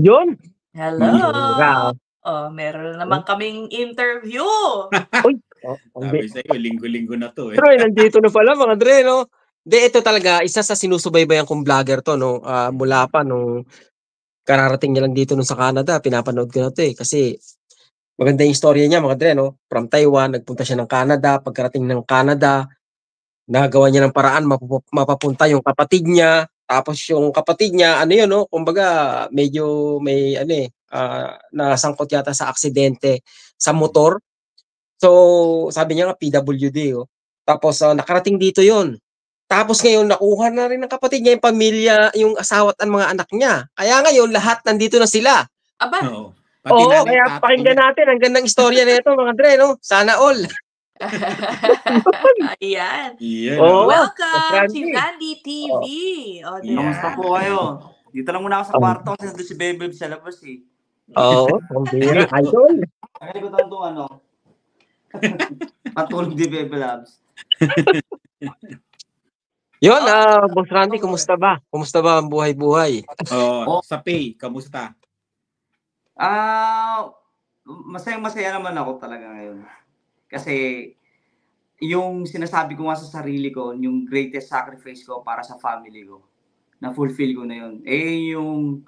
Yun. Hello. Wow. Meron naman kaming interview. Uy. Sabi sa'yo, linggo-linggo na to eh. Pero nandito na pala mga Dre, no? Ito talaga, isa sa sinusubaybayan kong vlogger to, no? Mula pa nung kararating niya lang dito nung sa Canada, pinapanood ko na to eh. Kasi maganda yung istorya niya mga Dre, no? From Taiwan, nagpunta siya ng Canada. Pagkarating ng Canada, nagawa niya ng paraan, mapapunta yung kapatid niya. Tapos yung kapatid niya, ano yun, no? Kumbaga, medyo may, nasangkot yata sa aksidente sa motor. So, sabi niya nga, PWD, oh. Tapos, nakarating dito yon. Tapos ngayon, nakuha na rin ng kapatid niya yung pamilya, yung asawa at ang mga anak niya. Kaya ngayon, lahat nandito na sila. Aba. Oo, kaya pakinggan natin. Ang gandang istorya na ito, mga Dre, no? Sana all. Ayan. Welcome si Randy TV. Kamusta po kayo? Dito lang muna ako sa kwarto kasi nandun si Bebe sa labas eh. Oo, pambira. Idol. Nakalikutan itong patulog di Bebe Labs. Yun, Boss Randy, kumusta ba? Kumusta ba ang buhay-buhay? Sa pay, kamusta? Masayang-masaya naman ako talaga ngayon. Kasi yung sinasabi ko nga sa sarili ko, yung greatest sacrifice ko para sa family ko, na-fulfill ko na yun. Yung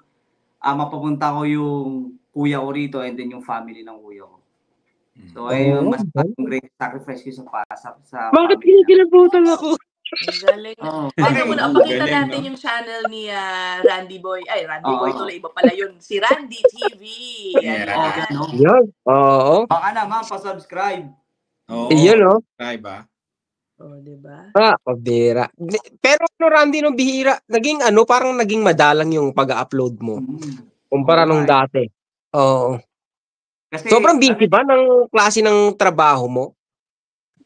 mapapunta ko yung kuya ko rito and then yung family ng kuya ko. So, yung mas greatest sacrifice ko sa bakit kinikilabutan ako? Galing. Pakita natin yung channel ni Randy Boy. Ay, Randy Boy tuloy. Iba pala yun. Si Randy TV. Yan. Oo. Baka naman, pa-subscribe. Iyon, no? Subscribe, diba? Pabira. Pero Randy, nung bihira, parang naging madalang yung pag-upload mo. Kumpara nung dati. Oo. Kasi, sobrang busy ba ng klase ng trabaho mo?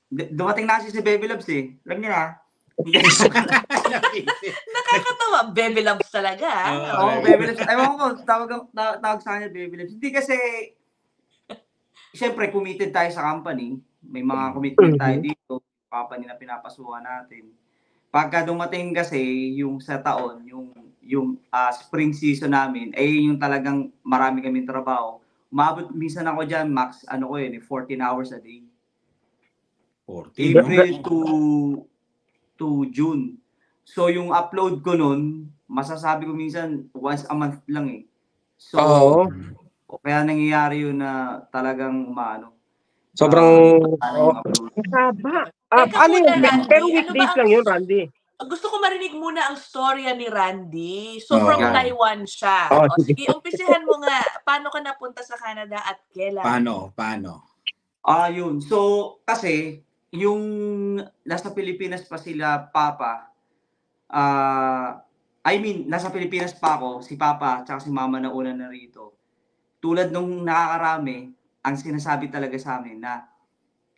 Dumating na si Baby Loves eh. Alam niyo na. Nakakatawa. Baby Loves talaga. Baby Loves. Ewan ko, tawag sa kanya Baby Loves. Hindi kasi, syempre, committed tayo sa company. May mga commitment tayo dito. Company na pinapasuhan natin. Pagka dumating kasi, yung sa taon, yung spring season namin, yung talagang marami kaming trabaho. Umabot, minsan ako dyan, max, 14 hours a day. 14, April to June. So, yung upload ko nun, masasabi ko minsan, once a month lang eh. So, kaya nangyayari yun na talagang sobrang haba. Ano yun? Pero weekdays lang yun, Randy. Gusto ko marinig muna ang storya ni Randy. So, from Taiwan siya. Sige, umpisihan mo nga. Paano ka napunta sa Canada at kailan? Paano? Yun. So, kasi, yung nasa Pilipinas pa sila, Papa, nasa Pilipinas pa ako, si Papa, tsaka si Mama na una na rito. Tulad nung nakakarami, ang sinasabi talaga sa amin na,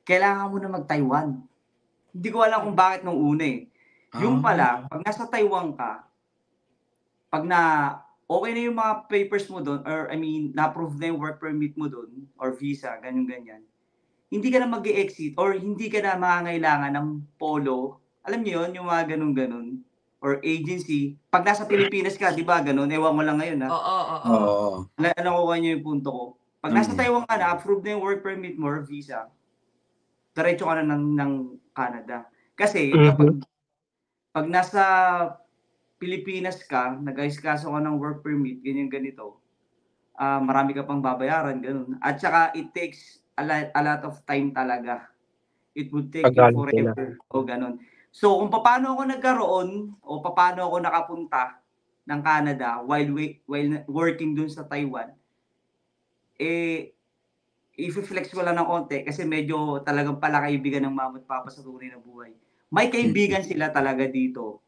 kailangan mo na mag-Taiwan. Hindi ko alam kung bakit nung una eh. Yung pala, pag nasa Taiwan ka, pag okay na yung mga papers mo doon, or na-approve na yung work permit mo doon, or visa, ganyan-ganyan, hindi ka na mag-e-exit, or hindi ka na mangangailangan ng polo. Alam niyo yun, yung mga ganun-ganun, or agency. Pag nasa Pilipinas ka, di ba, ganun? Ewan mo lang ngayon, ha? Oo. Nakuha niyo yung punto ko. Pag nasa Taiwan ka na, approve na yung work permit mo, or visa, diretso ka na ng Canada. Kasi, pag nasa Pilipinas ka, nag-aisikaso ka ng work permit, ganito, marami ka pang babayaran, ganun. At saka, it takes a lot of time talaga. It would take you forever. O ganun. So, kung paano ako nagkaroon, o paano ako nakapunta ng Canada while working dun sa Taiwan, i-flex ko lang ng konti kasi medyo talagang palakaibigan ng mama at papa sa tunay na buhay. May kaibigan sila talaga dito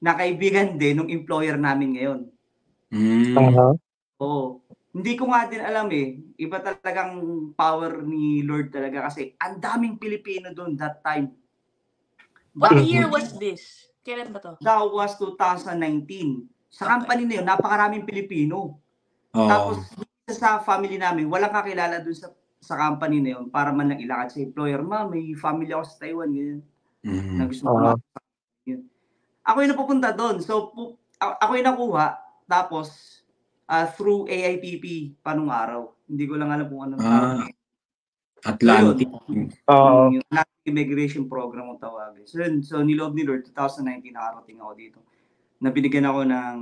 na kaibigan din ng employer namin ngayon. Oo. Hindi ko nga din alam eh. Iba talagang power ni Lord talaga kasi ang daming Pilipino doon that time. What year was this? Kailan ba to? That was 2019. Sa company na yun, napakaraming Pilipino. Tapos sa family namin, walang kakilala doon sa company na yun para man lang ilakad sa employer. May family ako sa Taiwan. Ganyan. Na gusto ko yun. Ako yung napupunta doon. So, ako yung nakuha. Tapos, through AIPP panong araw. Hindi ko lang alam kung anong tawag. Atlantic. Yung Atlantic Immigration Program ang tawagin. So niloob ni Lord, 2019 nakarating ako dito. Nabinigyan ako ng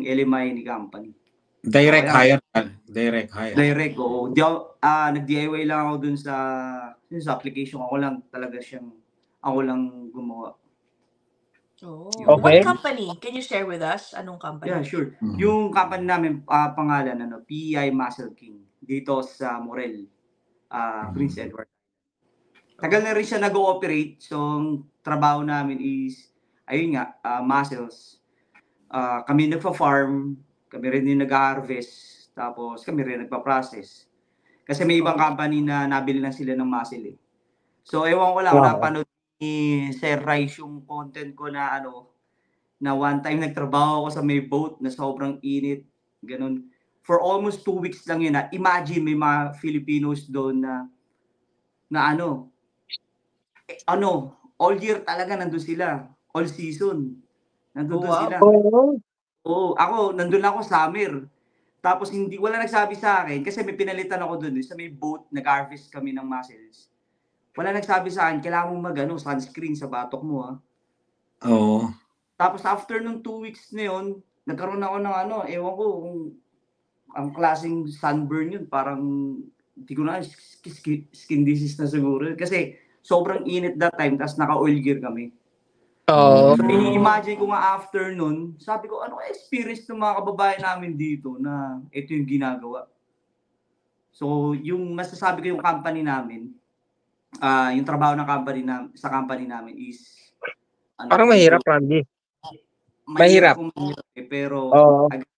LMI ni company. Direct hire. Oo. Nag-DIY lang ako dun sa application. Ako lang gumawa. Oh. Okay. What company? Can you share with us? Anong company? Yeah, sure. Yung company namin, pangalan, PEI Muscle King. Dito sa Morel, Prince Edward. Tagal na rin siya nag-ooperate. So, ang trabaho namin is, ayun nga, muscles. Kami nagpa-farm, kami rin yung nag-harvest, tapos kami rin nagpa-process. Kasi may ibang company na nabili lang sila ng muscle eh. So, ewan ko lang, napanood ni Sir Rice yung content ko na na one time nagtrabaho ako sa may boat na sobrang init, ganun. For almost 2 weeks lang yun. Imagine may mga Filipinos doon all year talaga nandun sila. All season. Nandun sila. Oo, ako, nandun lang ako summer. Tapos wala nagsabi sa akin kasi may pinalitan ako doon sa may boat, nag-harvest kami ng mussels. Wala nagsabi sa akin, kailangan mong sunscreen sa batok mo Oo. Tapos after nung 2 weeks na yun, nagkaroon ako ng ewan ko kung ang klaseng sunburn yun, parang hindi ko na skin disease na siguro. Kasi sobrang init that time, tapos naka-oil gear kami. So, imagine ko nga after nun, sabi ko, ano experience ng mga kababayan namin dito na ito yung ginagawa. So, yung masasabi ko yung company namin, yung trabaho ng sa company namin is parang mahirap, Randy. Mahirap. Pero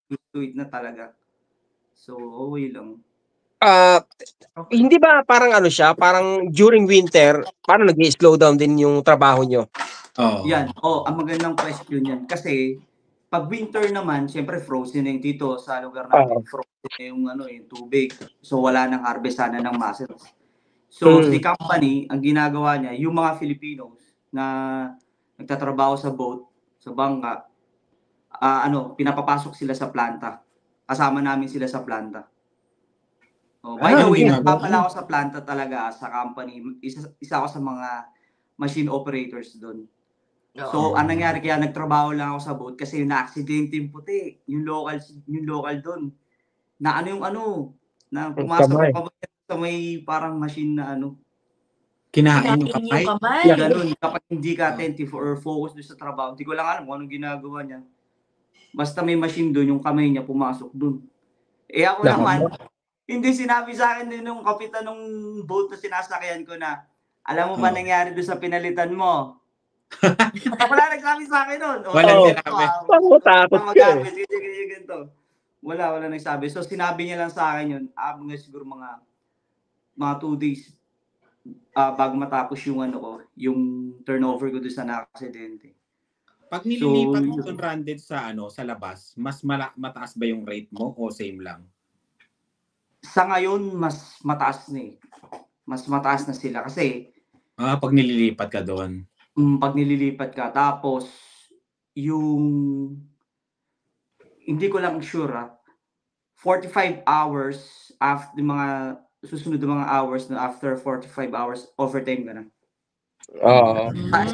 gusto it na talaga. So, okay lang. Hindi ba parang parang during winter, parang nag-slow down din yung trabaho nyo? Yan. Ang magandang question yan. Kasi, pag winter naman, siyempre frozen na yung dito sa lugar namin. Frozen na yung tubig. So, wala nang harvest sana ng mussels. So, si company, ang ginagawa niya, yung mga Filipinos na nagtatrabaho sa boat, sa bangka, pinapapasok sila sa planta. Kasama namin sila sa planta. By the way, nagpapala ako sa planta talaga sa company. Isa ako sa mga machine operators doon. So, anong nangyari kaya nagtrabaho lang ako sa boat kasi na-accident yung puti, yung local doon. Na na pumasok ako sa may parang machine na Kinain yung kamay? Ganun, kapag hindi ka attentive or focus doon sa trabaho, hindi ko lang alam kung anong ginagawa niya. Basta may machine doon, yung kamay niya pumasok doon. Ako naman, hindi sinabi sa akin din nung kapitan ng boat na sinasakyan ko na, alam mo ba nangyari doon sa pinalitan mo? Wala nagsabi sa akin doon. Wala sinabi. Wala nagsabi. So sinabi niya lang sa akin yun, siguro mga 2 days bago matapos yung turnover ko doon sa na-aksidente. Pag nililipat mo yung branded sa labas, mas mataas ba yung rate mo o same lang? Sa ngayon, mas mataas na eh. Mas mataas na sila kasi pag nililipat ka doon. Pag nililipat ka, tapos hindi ko lang sure 45 hours after mga susunod na mga hours na after 45 hours overtime ka na.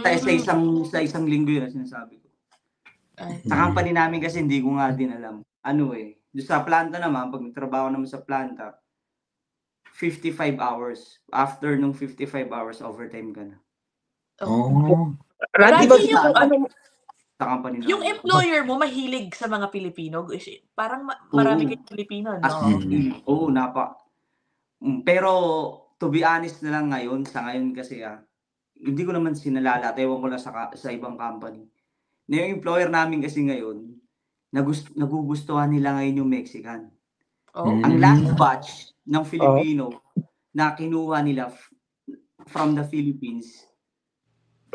Sa isang linggo yun ang sinasabi ko. Sa company namin kasi hindi ko nga din alam. Sa planta naman, pag nagtrabaho naman sa planta, 55 hours. After nung 55 hours, overtime ka na. Randy, sa company namin. Yung employer mo mahilig sa mga Pilipino? Parang marami kayong Pilipino, no? Pero, to be honest na lang sa ngayon kasi hindi ko naman sinalala, ewan ko lang sa ibang company. Na yung employer namin kasi ngayon, nagugustuhan nila ngayon yung Mexican. Ang last batch ng Filipino na kinuha nila from the Philippines,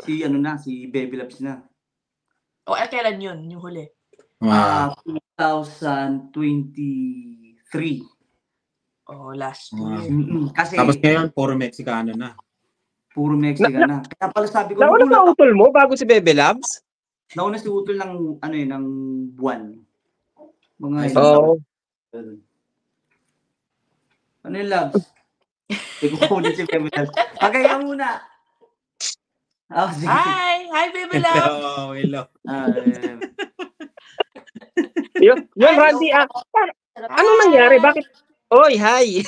si Baby Labs na. Kailan yun, yung huli? 2023. Last year. Kasi, tapos ngayon, puro Mexicano na. Puro Mexican na. Kaya pala sabi ko, nauna ba utol mo bago si Baby Labs? Nauna si utol ng buwan. Mga Oo. Ano yung Labs? Ikaw ko ulit si Bebe Labs. Pagay ka muna. Oh, sige. Hi! Hi, Bebe Labs! Hello. Yun, Randy, anong nangyari? Bakit? Oy, hi!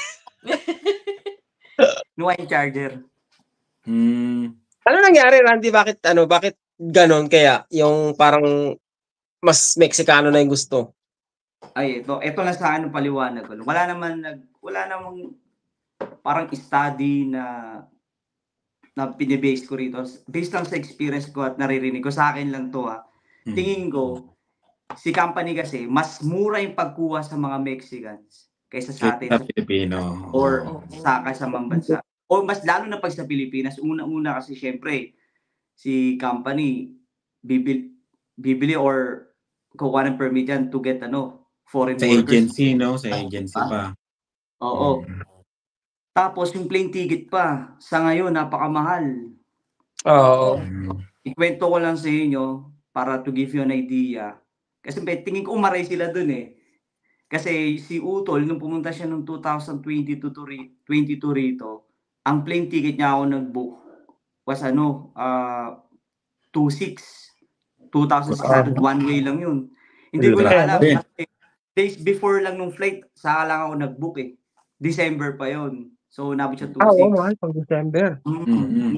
Nuwa yung charger. Ano nangyari, Randy? Bakit ganon kaya? Yung parang mas Meksikano na yung gusto. Ay, ito lang sa ano paliwanag ko. Wala namang parang study na pinibase ko rito. Based lang sa experience ko at naririnig ko, sa akin lang to Tingin ko, si company kasi, mas mura yung pagkuha sa mga Mexicans kaysa sa atin. Sa Pilipino. Or sa kasamang bansa. O mas lalo na pag sa Pilipinas, una-una kasi syempre, si company, bibili or kukuha ng permit yan to get foreign sa workers. Agency, no? Sa agency pa. Oo. Tapos yung plane ticket pa, sa ngayon, napakamahal. Oo. Ikwento ko lang sa inyo para to give you an idea. Kasi tingin ko umaray sila dun Kasi si Utol, nung pumunta siya noong 2022 rito, ang plane ticket niya ako nag-book was 2,600 one way lang yun. Hindi ko lang alam. Kasi days before lang nung flight, saka lang ako nag-book December pa yon. So, nabot siya 2,600. Oo, mahal pang December.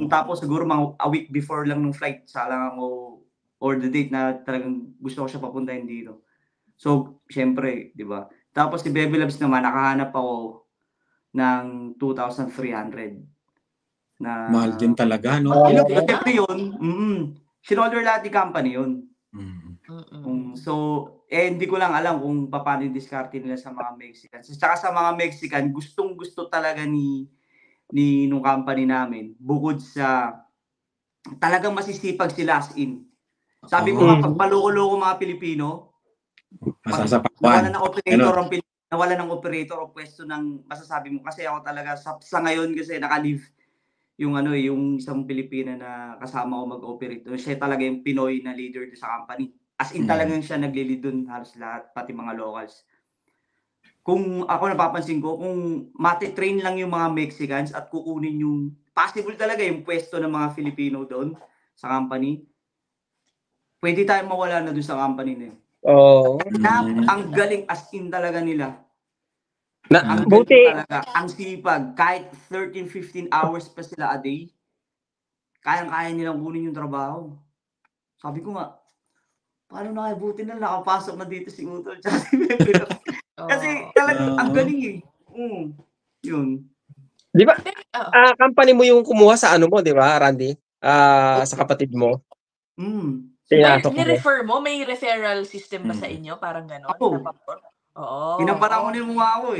Tapos siguro mga a week before lang nung flight, saka lang ako or the date na talagang gusto ko siya papuntahin dito. So, syempre, di ba? Tapos si Bebe Labs naman, nakahanap ako ng 2,300. Mahal din talaga, no? Siyempre yun, sinolder lahat ni company yun. So, hindi ko lang alam kung paano yung diskarte nila sa mga Mexicans. Saka sa mga Mexican, gustong-gusto talaga ni nung company namin, bukod sa talagang masisipag sila as in. Sabi ko nga, pag paloko-loko mga Pilipino, masasapawan. Nawala ng operator o pwesto ng masasabi mo. Kasi ako talaga, sa ngayon kasi naka-leave yung isang Pilipina na kasama ko mag-operate. Siya talaga yung Pinoy na leader sa company. As in talagang siya nagli-lead dun halos lahat, pati mga locals. Kung ako napapansin ko, kung mati-train lang yung mga Mexicans at kukunin yung possible talaga yung pwesto ng mga Filipino doon sa company, pwede tayong mawala na doon sa company na yun. Ang galing as in talaga nila. Ang buti talaga, ang sipag, kahit 13-15 hours pa sila a day, kayang-kaya nilang kunin yung trabaho. Sabi ko nga, paano na kaya buti na nakapasok na dito si Utol tsaka si Bebe Labs. Kasi talagang ang galing yun. Di ba, company mo yung kumuha sa ano mo, di ba, Randy? Sa kapatid mo. Ni-refer mo? May referral system ba sa inyo? Parang gano'n? Oo. Pinaparang ko na yung mukha ko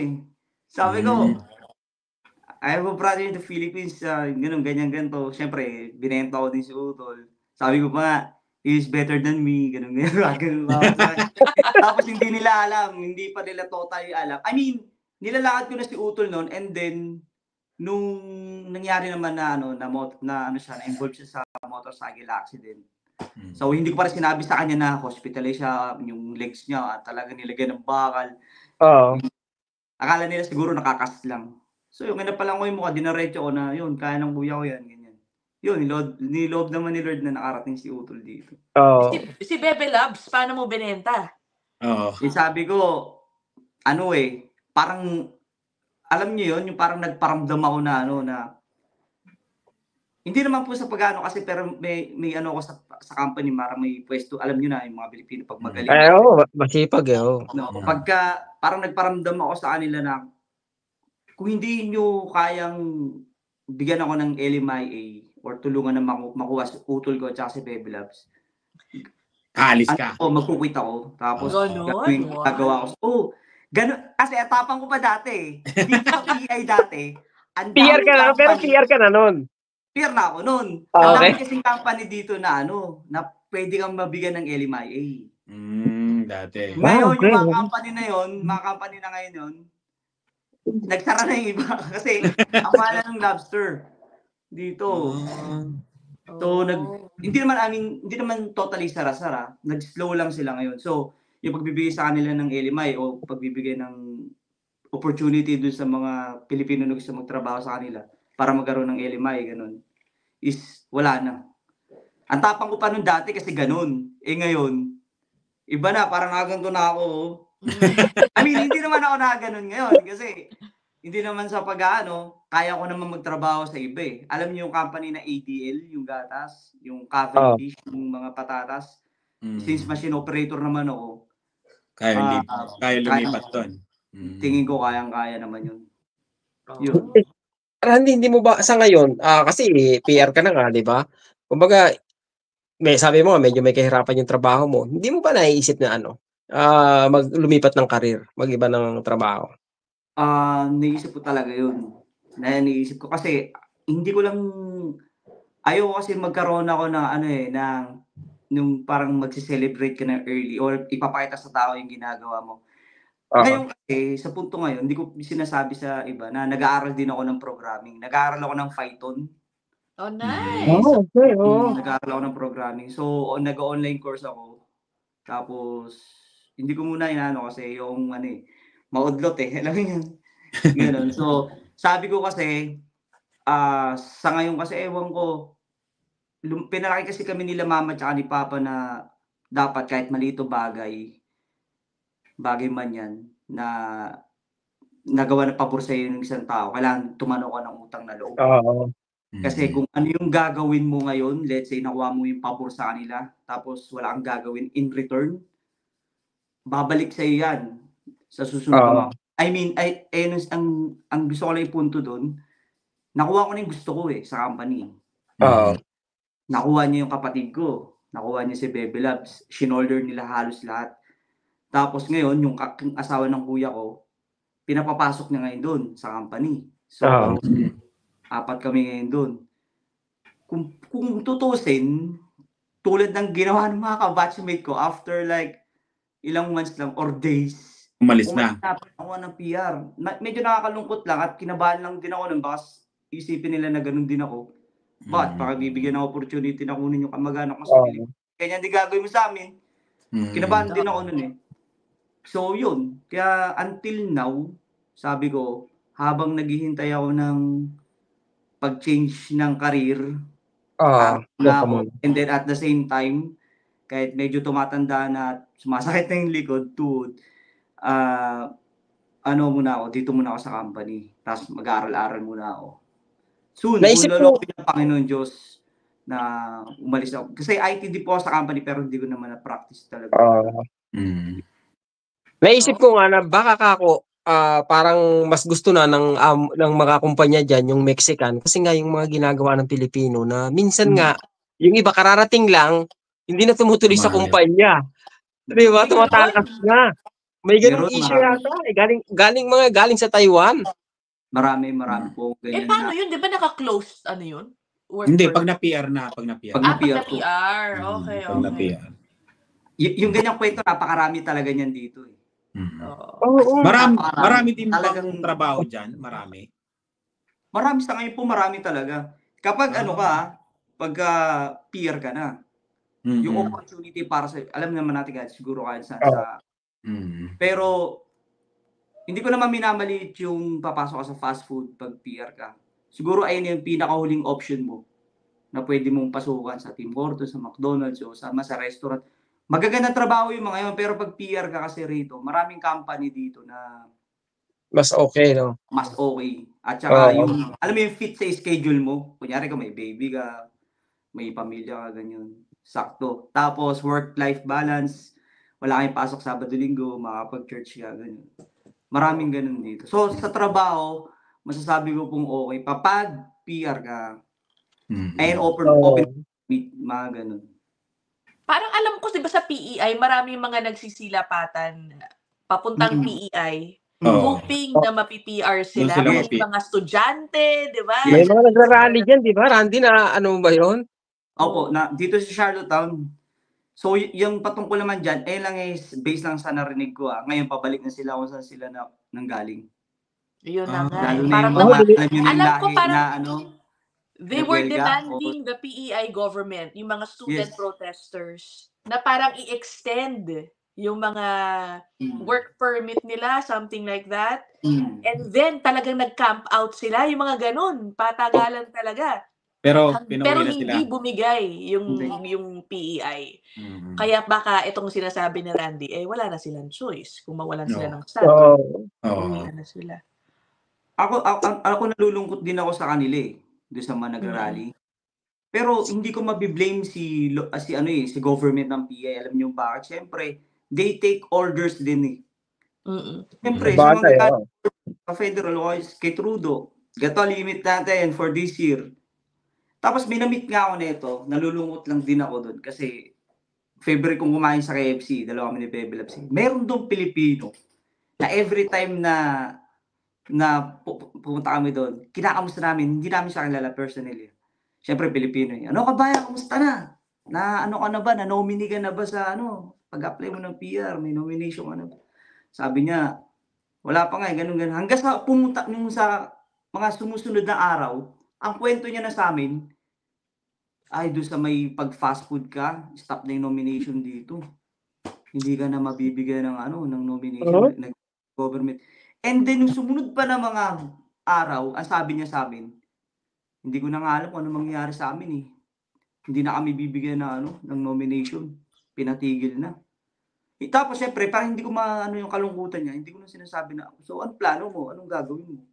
Sabi ko, I have a brother in the Philippines, ganyan-ganto. Siyempre, binenta ko din si Utol. Sabi ko pa, he is better than me, ganun. Tapos hindi nila alam, hindi pa nila totally alam. I mean, nilalakad ko na si Utol noon, and then, nung nangyari naman na na-involve siya sa motorcycle accident. So, hindi ko pa rin sinabi sa kanya na hospitalize siya, yung legs niya, at talaga nilagyan ng bakal. Akala nila siguro nakakas lang. So, yung pinapalang ko yung mukha, dinaretso ko na, yun, kaya ng kuya ko yan, ganyan. Yun, niloob naman ni Lord na nakarating si Utol dito. Si Bebe Labs, paano mo binenta? Sabi ko, parang, alam niyo yun, yung parang nagparamdam ako na hindi naman po sa pag-ano kasi pero may ako sa company, marang may pwesto, alam niyo na yung mga Pilipino pag magaling. Masipag Pagka parang nagparamdam ako sa kanila na kung hindi niyo kayang bigyan ako ng LMIA or tulungan na makuha si Utol ko at si Bebe Labs, alis ka. Magkukwit ako. Tapos gagawa ko. Ganun. Kasi atapang ko pa dati. Hindi sa PI dati. PR ka na, pero PR ka na nun. PR na ako nun. Ang dami kasing company dito na na pwede kang mabigyan ng LMIA. Dati. Ngayon, yung mga company na ngayon yun, nagsara na yung iba. Kasi, ang mahal ng lobster dito. So, hindi naman totally sara-sara. Nag-slow lang sila ngayon. So, yung pagbibigay sa kanila ng LMI o pagbibigay ng opportunity dun sa mga Pilipino na gusto magtrabaho sa kanila para magkaroon ng LMI, ganun, is wala na. Ang tapang ko pa nun dati kasi ganun. Ngayon, iba na, parang nakaganto na ako. I mean, hindi naman ako nakaganon ngayon kasi hindi naman sa kaya ko naman magtrabaho sa iba eh. Alam niyo yung company na ADL, yung gatas, yung Cavendish, yung mga patatas. Since machine operator naman ako, kaya lumipat doon. Tingin ko kayang-kaya naman yun. Yun. Hindi mo ba sa ngayon, kasi PR ka na nga, di ba? Kumbaga, sabi mo medyo may kahirapan yung trabaho mo. Hindi mo ba naiisip na lumipat ng karir, mag-iba ng trabaho? Naisip ko talaga yun. Naisip ko kasi hindi ko lang ayaw kasi magkaroon ako ng nung parang magse-celebrate ka na early or ipapakita sa tao yung ginagawa mo. Ngayon kasi, sa punto ngayon, hindi ko sinasabi sa iba na nag-aaral din ako ng programming. Nag-aaral ako ng Python. Oh, nice. Okay. Nag-aaral ako ng programming. So, nag-online course ako. Tapos, hindi ko muna kasi yung maudlot eh. Alam mo yun? Ganun. So, sabi ko kasi, sa ngayon kasi, ewan ko, pinalaki kasi kami nila mama tsaka ni papa na dapat kahit malito bagay man yan, na nagawa ng pabor sa iyo ng isang tao, kailangan tumanaw ka ng utang na loob. Kasi kung ano yung gagawin mo ngayon, let's say nakuha mo yung pabor sa kanila, tapos wala kang gagawin in return, babalik sa iyo yan sa susunod. I mean, ang gusto ko lang ipunto doon, nakuha ko na yung gusto ko sa company. Nakuha niya yung kapatid ko, nakuha niya si Bebe Labs, shinolder nila halos lahat. Tapos ngayon, yung asawa ng kuya ko, pinapapasok niya ngayon doon sa company. So, 4 kami ngayon doon. Kung tutusin, tulad ng ginawa ng mga ka-batchmate ko, after like ilang months lang or days, umalis na ako ng PR. Medyo nakakalungkot lang at kinabahan lang din ako nung baka isipin nila na ganun din ako. But baka bibigyan ng opportunity na kunin yung kamag-anak ko sa Pilipinas. Kaya hindi gagawin mo sa amin. Kinabahan din ako nun eh. So yun, kaya until now, sabi ko, habang naghihintay ako ng pag-change ng career, and then at the same time, kahit medyo tumatanda na sumasakit na yung likod, muna ako, dito muna ako sa company. Tapos mag-aaral-aral muna ako. Soon, kung lolokohin ng Panginoon Diyos na umalis ako. Kasi IT din po ako sa company pero hindi ko naman na-practice talaga. Naisip ko nga na baka kako parang mas gusto na ng mga kumpanya dyan yung Mexican kasi nga yung mga ginagawa ng Pilipino na minsan nga yung iba kararating lang hindi na tumutuloy sa kumpanya. Di ba? Tumatakas na. May ganung issue yata galing sa Taiwan. Marami po ganyan. Paano yun? Di ba naka-closed yun? Hindi, pag na-PR na. Pag na-PR. Okay. Pag na-PR. Yung ganyang kwento, napakarami talaga niyan dito eh. Marami din bang trabaho dyan? Marami sa ngayon po, marami talaga. Kapag pagka PR ka na, yung opportunity para sa, alam naman natin guys, siguro kahit sa pero hindi ko naman minamaliit yung papasok ka sa fast food pag PR ka. Siguro ayun yung pinakahuling option mo na pwede mong pasukan sa Tim Hortons, sa McDonald's o sa restaurant. Magagandang trabaho yung mga yun, pero pag PR ka kasi rito, maraming company dito na mas okay, no? Mas okay. At saka alam mo yung fit sa schedule mo. Kunyari ka may baby ka, may pamilya ka, ganyan. Sakto. Tapos work-life balance, wala kayong pasok Sabado-Linggo, makapag-church ka, ganyan. Maraming ganun dito. So sa trabaho, masasabi ko pong okay. Kapag PR ka, and open meet, mga ganun. Parang alam ko, diba sa PEI, maraming mga nagsisilapatan papuntang PEI, hoping na mapi-PR sila. May mga estudyante, di ba? May mga nagrarally dyan, di ba? Randy, na ano ba yun? Opo, dito sa Charlottetown. So, yung patungkol naman dyan, lang is based lang sa narinig ko. Ngayon, pabalik na sila kung saan sila nanggaling. Yun na nga. Parang alam ko parang they were demanding the PEI government, yung mga student protesters, na parang i-extend yung mga work permit nila, something like that. And then talagang nag-camp out sila, yung mga ganun, patagalan talaga. Pero Pero pinauwi na sila. hindi bumigay yung PEI. Kaya baka itong sinasabi ni Randy, wala na silang choice. Kung mawalan sila ng staff, uwian na sila. Ako nalulungkot din ako sa kanila doon sa mga nagrarally. Pero hindi ko mabiblame si government ng PEI. Alam niyo bakit? Siyempre, they take orders din Siyempre, sa federal wise, kay Trudeau, gato limit natin for this year. Tapos minamit nga ako nito, nalulungkot lang din ako doon kasi favorite kong kumain sa KFC, dalawa kami ni Bebe Labs. Meron doon Pilipino na every time na pupunta kami doon, kinakamusta namin, hindi namin siya kilala personally. Siyempre Pilipino Ano ka ba? Kamusta na? Na ano ka na ba? Na nominee ka na ba sa pag-apply mo ng PR? May nomination ka na ba? Sabi niya, wala pa nga ganun. Hanggang sa pumunta nung sa mga sumusunod na araw, ang kwento niya na sa amin, ay doon sa may pag-fast food ka, stop na yung nomination dito. Hindi ka na mabibigyan ng nomination ng government. And then, nung sumunod pa na mga araw, ang sabi niya sa amin, hindi ko na nga alam kung ano mangyayari sa amin Hindi na kami bibigyan ng nomination. Pinatigil na. Tapos, syempre, parang hindi ko yung kalungkutan niya, hindi ko na sinasabi na, so, anong plano mo? Anong gagawin mo?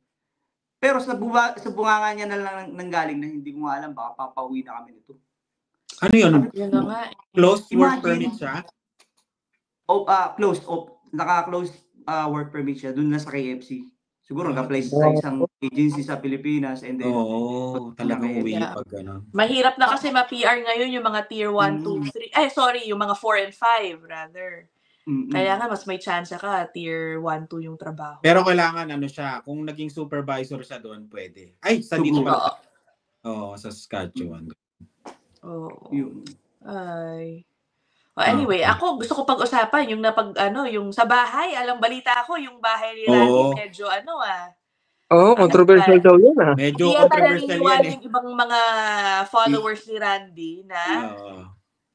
Pero sa bunganga niya na lang nanggaling na hindi ko nga alam, baka papauwi na kami nito. Ano yun? Yun na nga. Closed work permit siya? Closed. Naka-closed work permit siya dun na sa KFC. Siguro nag-apply sa isang agency sa Pilipinas and then talagang uwi pag Mahirap na kasi ma-PR ngayon yung mga tier 1, 2, 3. Yung mga 4 and 5 rather. Kaya nga mas may chance ka tier 1, 2 yung trabaho. Pero kailangan siya, kung naging supervisor siya doon, pwede. Ay, sa dito pala. Sa Saskatchewan. Yun. Anyway, ako gusto ko pag-usapan yung yung sa bahay, alam balita ako yung bahay ni Randy medyo controversial daw yun Medyo controversial yan yung ibang mga followers ni Randy na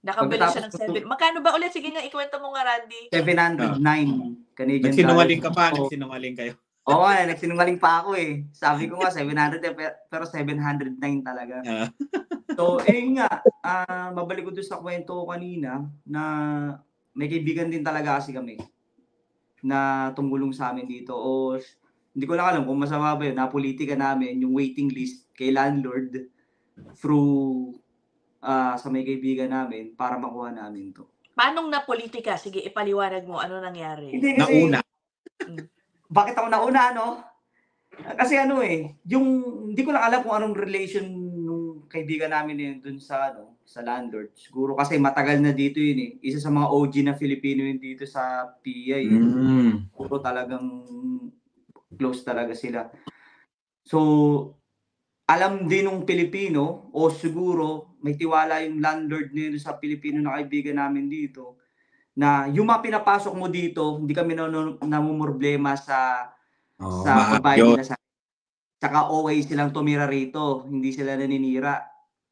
nakabili siya ng 7. Magkano ba ulit? Sige nga, ikwento mo nga, Randy. 709 Canadian Nagsinungaling ka pa, nagsinungaling kayo. Oo, nagsinungaling pa ako Sabi ko nga 700 pero 709 talaga. So, mabalik ko doon sa kwento ko kanina na may kaibigan din talaga kasi kami na tumulong sa amin dito. O hindi ko lang alam kung masama ba yun. Napolitika namin yung waiting list kay landlord through sa may kaibigan namin para makuha namin to. Paanong napolitika? Sige, ipaliwanag mo. Ano nangyari? Hindi kasi, nauna. Bakit ako nauna, Kasi yung hindi ko lang alam kung anong relation nung kaibigan namin dun sa landlord. Siguro kasi matagal na dito yun Isa sa mga OG na Filipino yun dito sa PEI. Puro talagang close talaga sila. So, alam din ng Pilipino o siguro may tiwala yung landlord nito sa Pilipino na kaibigan namin dito na yung mga pinapasok mo dito, hindi kami namumroblema sa pagbayad nila sa saka okay silang tumira rito, hindi sila naninira.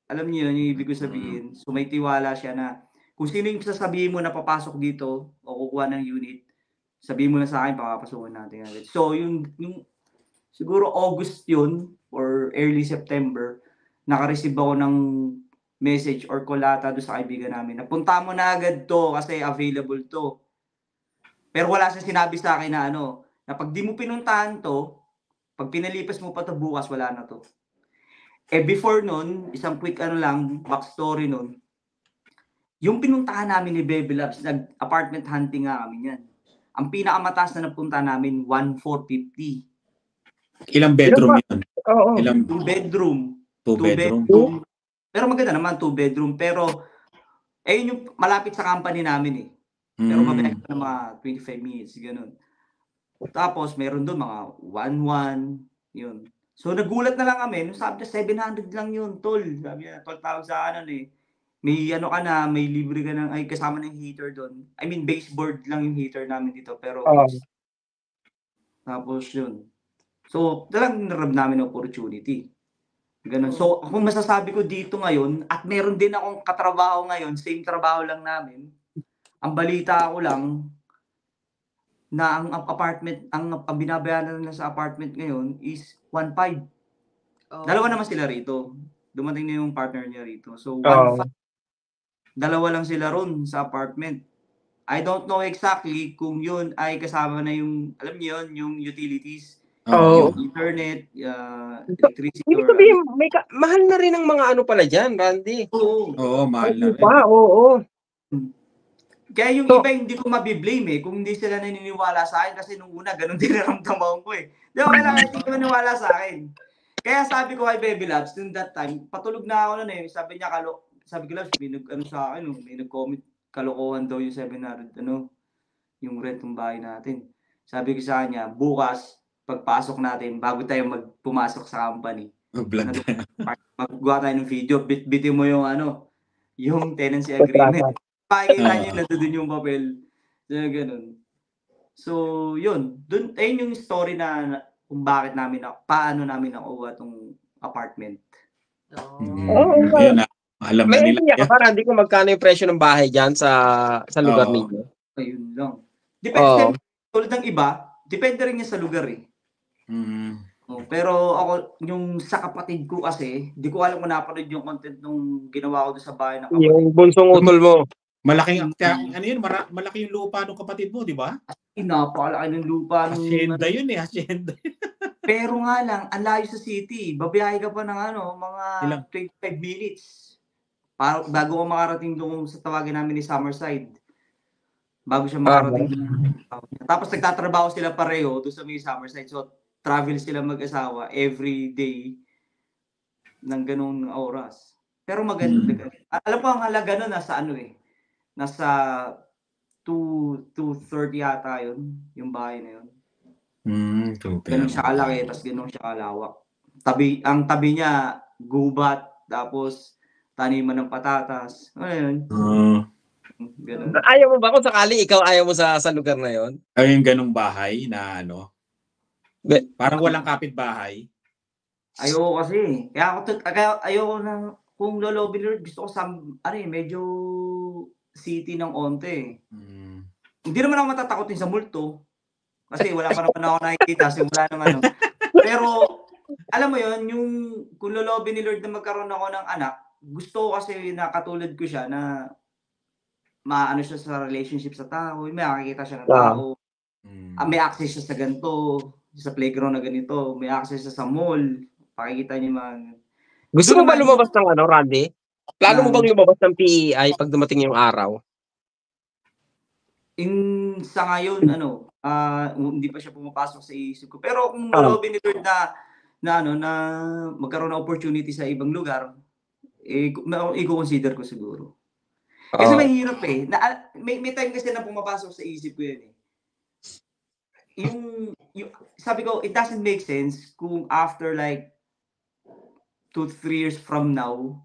Alam niyo yun, yung ibig ko sabihin. So may tiwala siya na kung sino yung sasabihin mo na papasok dito o kukuha ng unit, sabihin mo na sa akin, papapasukin natin agad. So yung siguro August yun or early September, naka-receive ako ng message or kolata doon sa kaibigan namin. Napunta mo na agad to kasi available to. Pero wala siyang sinabi sa akin na na pag di mo pinuntahan to, pag pinalipas mo pa to bukas, wala na to. Before nun, isang quick backstory nun, yung pinuntahan namin ni Bebe Labs, nag-apartment hunting nga kami yan. Ang pinakamataas na napunta namin, 1,450. Ilang bedroom yun? Ilang 2 bedroom. 2 bedroom. Pero maganda naman, 2 bedroom. Pero, yun yung malapit sa company namin Pero mabaya pa ng mga 25 minutes, gano'n. Tapos, meron doon mga 1,1, yun. So, nagulat na lang kami. Sabi niya, 700 lang yun, tol. Sabi niya, 12,000 May ka na, may libre ka ng, kasama ng heater doon. I mean, baseboard lang yung heater namin dito. Pero, tapos yun. So, talagang narab namin ng opportunity. Ganun. So, kung masasabi ko dito ngayon, at meron din akong katrabaho ngayon, same trabaho lang namin, ang balita ko lang na ang apartment, ang binabayaran nila sa apartment ngayon is 1.5. Dalawa naman sila rito. Dumating na yung partner niya rito. So 1.5. Dalawa lang sila ron sa apartment. I don't know exactly kung yun ay kasama na yung, alam niyo yun, yung utilities. Yung internet, electricity. Ibig sabihin, mahal na rin ang mga ano pala dyan, Randy. Oo, mahal na rin. Oo. Kaya yung iba hindi ko mabiblame kung hindi sila naniniwala sa akin kasi nung una ganun din naramdaman ko Di ba kailangan hindi ko maniwala sa akin. Kaya sabi ko kay Baby Labs, noon that time, patulog na ako noon Sabi niya, sabi ko Labs, may sa akin, may nag-comment, kalokohan daw yung 700, yung rent ng bahay natin. Sabi ko sa kanya, bukas, pagpasok natin, bago tayo pumasok sa company, maggawa tayo ng video, bitbitin mo yung yung tenancy agreement. Pakikita niyo na doon yung papel. So, ganun. So, yun. Ayun yung story na kung bakit paano namin nakuha tong apartment. Ayun na. Alam na nila. May para hindi ko magkano yung presyo ng bahay dyan sa lugar ninyo. Ayun lang. Depende tulad ng iba, depende rin niya sa lugar pero ako, yung sa kapatid ko kasi, di ko alam kung napanood yung content nung ginawa ko doon sa bahay ng kapatid. Yung bunsong utol mo. Malaking, malaki yung lupa ng kapatid mo, di ba? Napakalaki ng lupa. Hacienda yun hacienda. Pero nga lang, ang layo sa city. Babiyahe ka pa ng mga 25 minutes. Bago ko makarating doon sa tawagin namin ni Summerside. Bago siya makarating. Tapos nagtatrabaho sila pareho doon sa may Summerside. So, travel sila mag-asawa every day ng ganung oras. Pero maganda. Alam ko ang halaga nun nasa nasa 230 yata yun, yung bahay na yun. Ganun siya kalaki, tapos ganun siya kalawak. Ang tabi niya, gubat, tapos taniman ng patatas. Ayun. Ganun. Ayaw mo ba kung sakali ikaw ayaw mo sa lugar na yon? Ay, yung ganung bahay na parang walang kapitbahay. Ayoko kasi. Kaya ayoko na kung lolobi Lord, gusto ko medyo city ng onte. Hindi naman ako matatakotin sa multo. Kasi wala pa naman ako nakikita. Simula ng Pero, alam mo yon yung kung lolobi ni Lord na magkaroon ako ng anak, gusto ko kasi na katulad ko siya na maano siya sa relationship sa tao, may makikita siya ng tao, may access siya sa ganito, sa playground na ganito, may access siya sa mall, pakikita niya Gusto mo ba lumabas ng Randy? Plano mo bang lumabas ng PEI pag dumating yung araw? Sa ngayon, hindi pa siya pumapasok sa isip ko. Pero kung nalobin ni Lord na magkaroon ng opportunity sa ibang lugar, i-consider ko siguro. Kasi mahirap may time kasi na pumapasok sa isip ko yan Yung sabi ko, it doesn't make sense kung after like 2-3 years from now,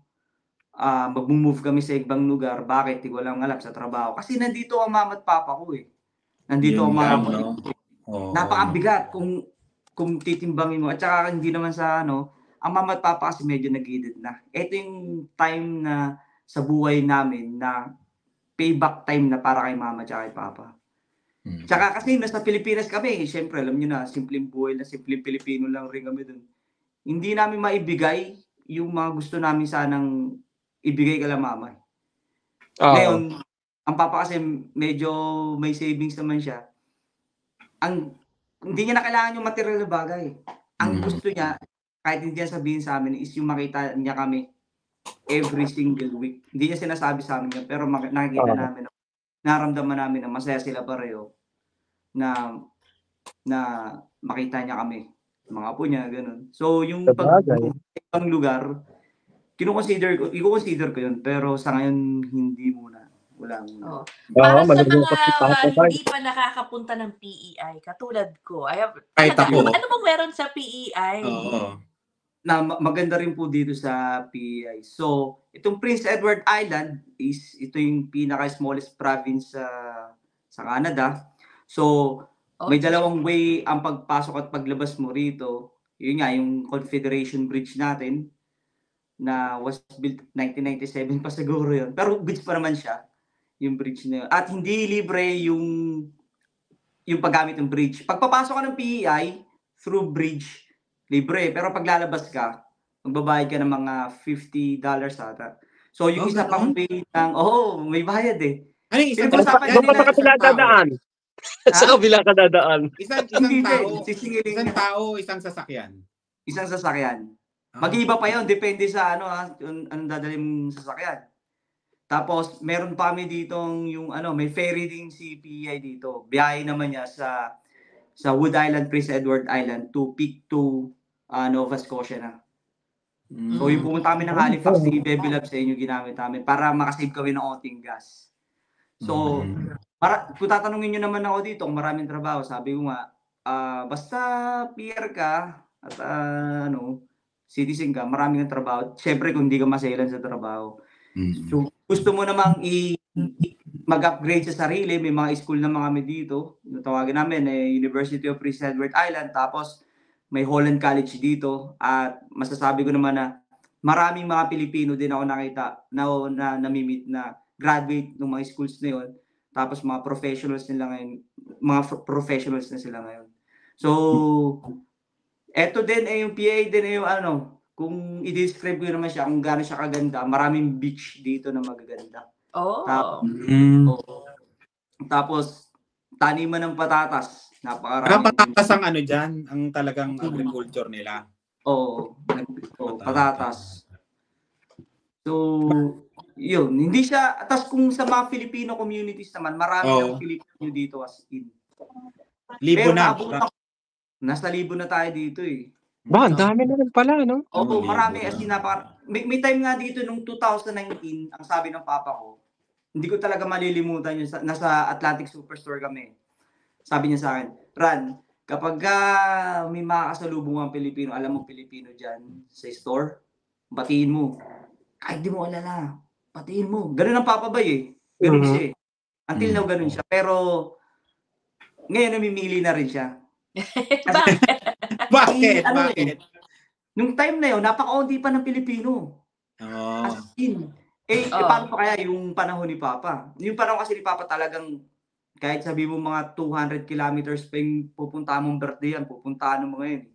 mag-move kami sa ibang lugar. Bakit? Hindi ko lang alam sa trabaho. Kasi nandito ang mama at papa ko Nandito ang mama ko. Napakabigat kung titimbangin mo. At saka hindi naman sa ang mama at papa kasi medyo nag-edit na. Ito yung time na sa buhay namin na payback time na para kay mama at kay papa. Tsaka kasi nasa Pilipinas kami, syempre alam niyo na, simpleng buhay na simpleng Pilipino lang rin kami dun. Hindi namin maibigay yung mga gusto namin sanang ibigay kay mama. Ngayon, ang papa kasi medyo may savings naman siya. Hindi niya na kailangan yung material na bagay. Ang gusto niya, kahit hindi niya sabihin sa amin, is yung makita niya kami every single week. Hindi niya sinasabi sa amin yan, pero nakikita namin, naramdaman namin na masaya sila pareho na makita niya kami. Mga apo niya, ganun. So, yung pag-ibang lugar, i-consider ko yun, pero sa ngayon, hindi muna. Wala muna. Para sa mga hindi pa nakakapunta ng PEI, katulad ko, ano bang meron sa PEI? Na maganda rin po dito sa PEI. So, itong Prince Edward Island ito yung pinaka-smallest province sa Canada. So, may dalawang way ang pagpasok at paglabas mo rito. Yun nga, yung Confederation Bridge natin na was built 1997 pa siguro yun. Pero goods pa naman siya. Yung bridge na yun. At hindi libre yung paggamit ng bridge. Pagpapasok ka ng PEI through bridge, libre. Pero pag lalabas ka, magbabayad ka ng mga $50 ata. So yung isa pang way ng, may bayad eh. Ano yung isang Doon pa ka dadaan. Sa kabila ka dadaan. Isang tao, isang sasakyan. Isang sasakyan. Mag-iba pa yun, depende sa anong dadalhin mong sasakyan. Tapos, meron pa kami ditong may ferry din si PEI dito. Biyahe naman niya sa Wood Island, Prince Edward Island to peak to Nova Scotia na. So, yung pumunta kami ng Halifax, si Baby Love sa inyo ginamit namin para makasave kami ng onting gas. So, kung tatanungin nyo naman ako dito kung maraming trabaho, sabi ko nga, basta PR ka at citizen ka, maraming trabaho. Siyempre, kung hindi ka maselan sa trabaho. So, gusto mo namang mag-upgrade sa sarili, may mga school naman kami dito. Tawagin namin University of Prince Edward Island, tapos may Holland College dito. At masasabi ko naman na maraming mga Pilipino din ako nakita na namimit na graduate ng mga schools na yun. Tapos mga professionals nila ngayon, na sila ngayon. So, eto din yung PA din yung kung i-describe ko naman siya kung gaano siya kaganda, maraming beach dito na magaganda. Tapos taniman ng patatas, napakarami. Patatas ang dyan, ang talagang agriculture nila. Patatas. So, yun, hindi siya, atas kung sa mga Filipino communities naman, marami ng Filipino dito as in. Libo na. Nasa libo na tayo dito eh. Ang dami na rin pala, no? Marami. As in, may time nga dito nung 2019, ang sabi ng papa ko, hindi ko talaga malilimutan yun. Nasa Atlantic Superstore kami. Sabi niya sa akin, Ran, kapag may makakasalubong ang Pilipino, alam mo Pilipino dyan sa store, batiin mo. Kahit di mo alala, batiin mo. Ganun ang papabay eh. Ganun siya eh. Until now, ganun siya. Pero, ngayon namimili na rin siya. Bakit? Nung time na yun, napaka-onti pa ng Pilipino. As in. Paano pa kaya yung panahon ni Papa? Yung panahon kasi ni Papa talagang, kahit sabi mo mga 200 kilometers pa yung pupunta mong birthday yan, pupuntaan mo ngayon.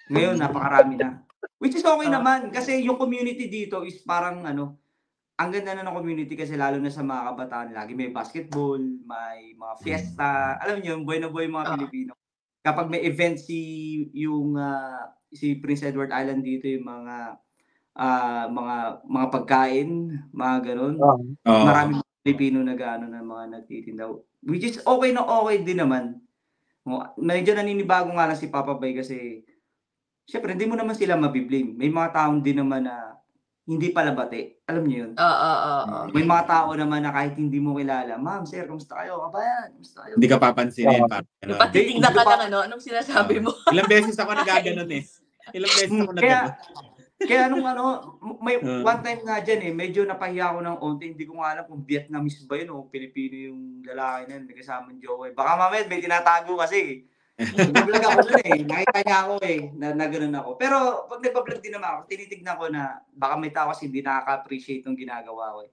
Ngayon, napakarami na. Which is okay naman, kasi yung community dito is parang ang ganda na ng community kasi lalo na sa mga kabataan, lagi may basketball, may mga fiesta, alam niyo, buhay na buhay mga Pilipino. Kapag may event si Prince Edward Island dito, yung mga pagkain, mga ganun. Maraming Pilipino na gano'n na mga nagtitinda. Which is okay din naman. Medyo naninibago nga lang si Papa Bay kasi syempre hindi mo naman sila mabiblame. May mga taong din naman na hindi pala bate. Alam niyo yun? May mga tao naman na kahit hindi mo kilala, ma'am, sir, kamusta kayo? Kabayan, kamusta kayo? Hindi ka papansinin. Patitignan ka lang anong sinasabi mo. Ilang beses ako nagaganon eh. Kaya may one time nga dyan medyo napahiya ako ng onte. Hindi ko nga alam kung Vietnamese ba yun o Pilipino yung lalaki na yun, may kasamang jowa. Baka mamaya may tinatago kasi. Nag-vlog ako dun nakita niya ako na gano'n ako. Pero pag nagpa-vlog din naman ako, tinitignan ko na baka may tao kasi hindi nakaka-appreciate yung ginagawa ko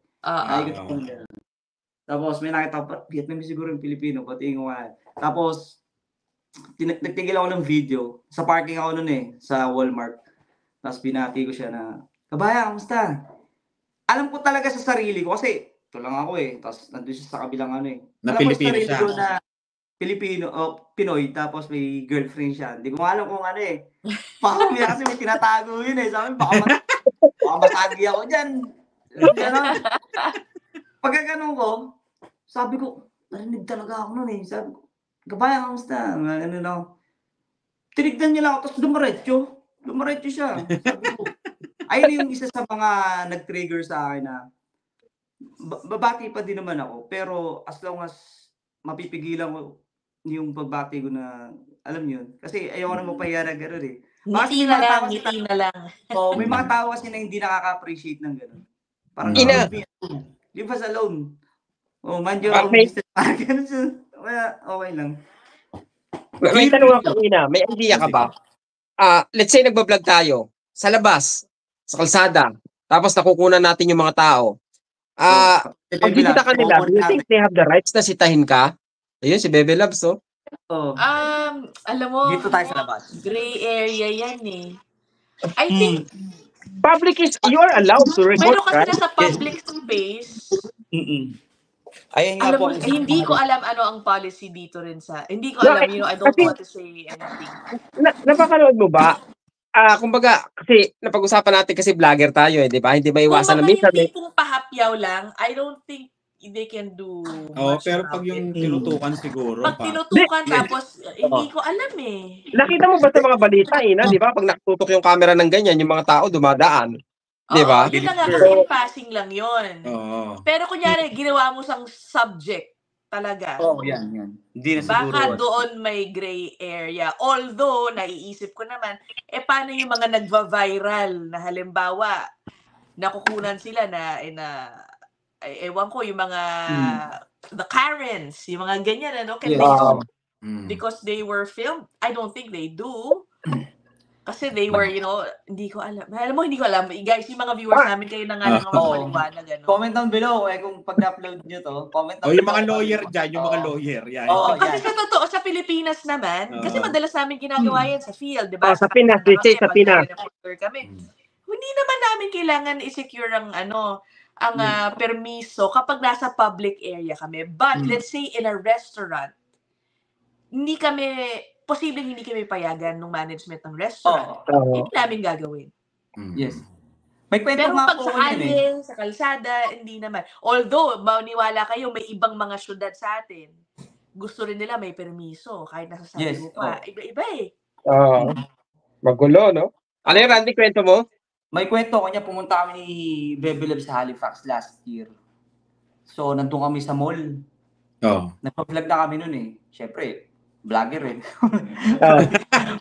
Tapos may nakita ko, Vietnamese siguro yung Pilipino, pati yung Tapos, nagtigil ako ng video. Sa parking ako nun sa Walmart. Tapos binati ko siya na, Kabaya, kamusta? Alam ko talaga sa sarili ko kasi ito lang ako Tapos nandun siya sa kabilang na Pilipino siya. Ko na Pilipino o Pinoy tapos may girlfriend siya. Hindi ko alam kung Baka kasi may tinatago yun Sabi baka masagi ako dyan. Pagka ganun ko, sabi ko, narinig talaga ako nun Sabi ko, Kabaya, kamusta? Tinignan niya lang ako, tapos dumaretso siya. Sabi ko, ayun yung isa sa mga nag-trigger sa akin na babati pa din naman ako. Pero as long as mapipigilan ko yung pagbati ko na, alam niyo yun. Kasi ayoko na mapahiya na gano'n Ngiti na lang. May mga tao kasi na hindi nakaka-appreciate ng gano'n. Parang, leave us alone. Mind your own business. Ganun siya. Okay lang. May tanong ako, Ina. May idea ka ba? Let's say nagbablog tayo sa labas, sa kalsada, tapos nakukunan natin yung mga tao. Pag bibita ka nila, do you think they have the rights na sitahin ka? Ayun, si Bebe Loves, oh. Alam mo, Dito tayo sa labas. gray area yan eh. I think, Public is, you are allowed to record, pero kasi right? nasa public space, Ayan nga alam po. mo, hindi ko alam ano ang policy dito rin sa, hindi ko No, alam, I don't kasi- want to say anything. Napapanood mo ba? Kumbaga, kasi napag-usapan natin kasi vlogger tayo di ba? Hindi Kung maiwasan na mga minsan. hindi pong pahapyaw lang, I don't think they can do much pero about pag yung it. tinutukan siguro. Pag tinutukan, Yes. tapos hindi ko alam eh. Nakita mo ba sa mga balita, di ba? Pag nakatutok yung camera ng ganyan, yung mga tao dumadaan. Di ba? Oo, yun na nga, kasi in passing lang yun. Oo. Pero kunyari, ginawa mo sang subject talaga. Yan. Hindi na siguro. Baka doon may gray area. Although, naiisip ko naman, paano yung mga nagva-viral na halimbawa, nakukunan sila na ewan ko, yung mga the Karens, yung mga ganyan, ano? Can they do because they were filmed? I don't think they do. Kasi they were, hindi ko alam. Alam mo, hindi ko alam. Guys, yung mga viewers namin, kayo na nga lang magpaliwanag. Comment down below kung pag-upload nyo to. Comment down yung below. mga lawyer dyan, yung mga lawyer. Yan. Kasi sa totoo, sa Pilipinas naman, kasi madalas namin ginagawa yan sa field, di ba? Sa Pinas, they say sa Pinas. Kami. Hindi naman namin kailangan i-secure ang permiso kapag nasa public area kami. But let's say in a restaurant, posibleng hindi kami payagan ng management ng restaurant. Hindi namin gagawin. Yes. May kwento pero nga pag po sa kalye, sa kalsada, hindi naman. Although, maniwala kayo, may ibang mga syudad sa atin. Gusto rin nila may permiso. Kahit nasa sabi mo pa. Iba-iba eh. Magulo, no? Ano yung Randy, kwento mo? May kwento ko niya, pumunta kami ni Bebe Love sa Halifax last year. So, nandun kami sa mall. Nagpa-vlog na kami nun eh. Siyempre, vlogger eh.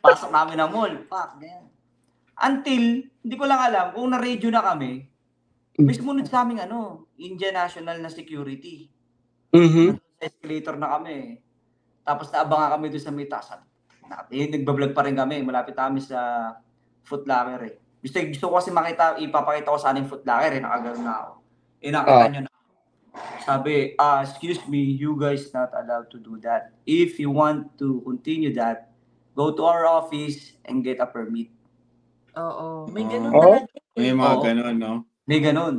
Pasok namin ng mall. Until, hindi ko lang alam, kung na-radio na kami, may sumunod sa aming India National na security. Escalator na kami. Tapos naabangan kami doon sa may taas. Nagbablog pa rin kami. Malapit kami sa Foot Locker eh. Gusto ko kasi ipapakita ko sa aning Foot Locker eh. Nakagano na ako. Nakita nyo na. Sabi, excuse me, you guys not allowed to do that. If you want to continue that, go to our office and get a permit. Oo. May ganun talaga. May mga ganun, no? May ganun.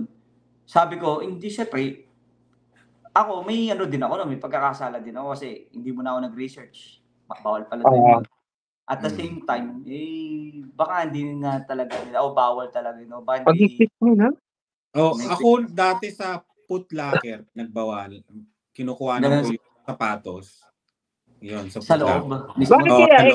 Sabi ko, hindi syempre, ako, may din ako, may pagkakasala din ako kasi hindi mo na ako nag-research. Bawal pala din. At the same time, baka hindi nga talaga nila, bawal talaga, baka hindi. Ako dati sa Foot Locker, nagbawal. Kinukuha na ko yung sapatos. Yun, sa loob. Bakit kaya?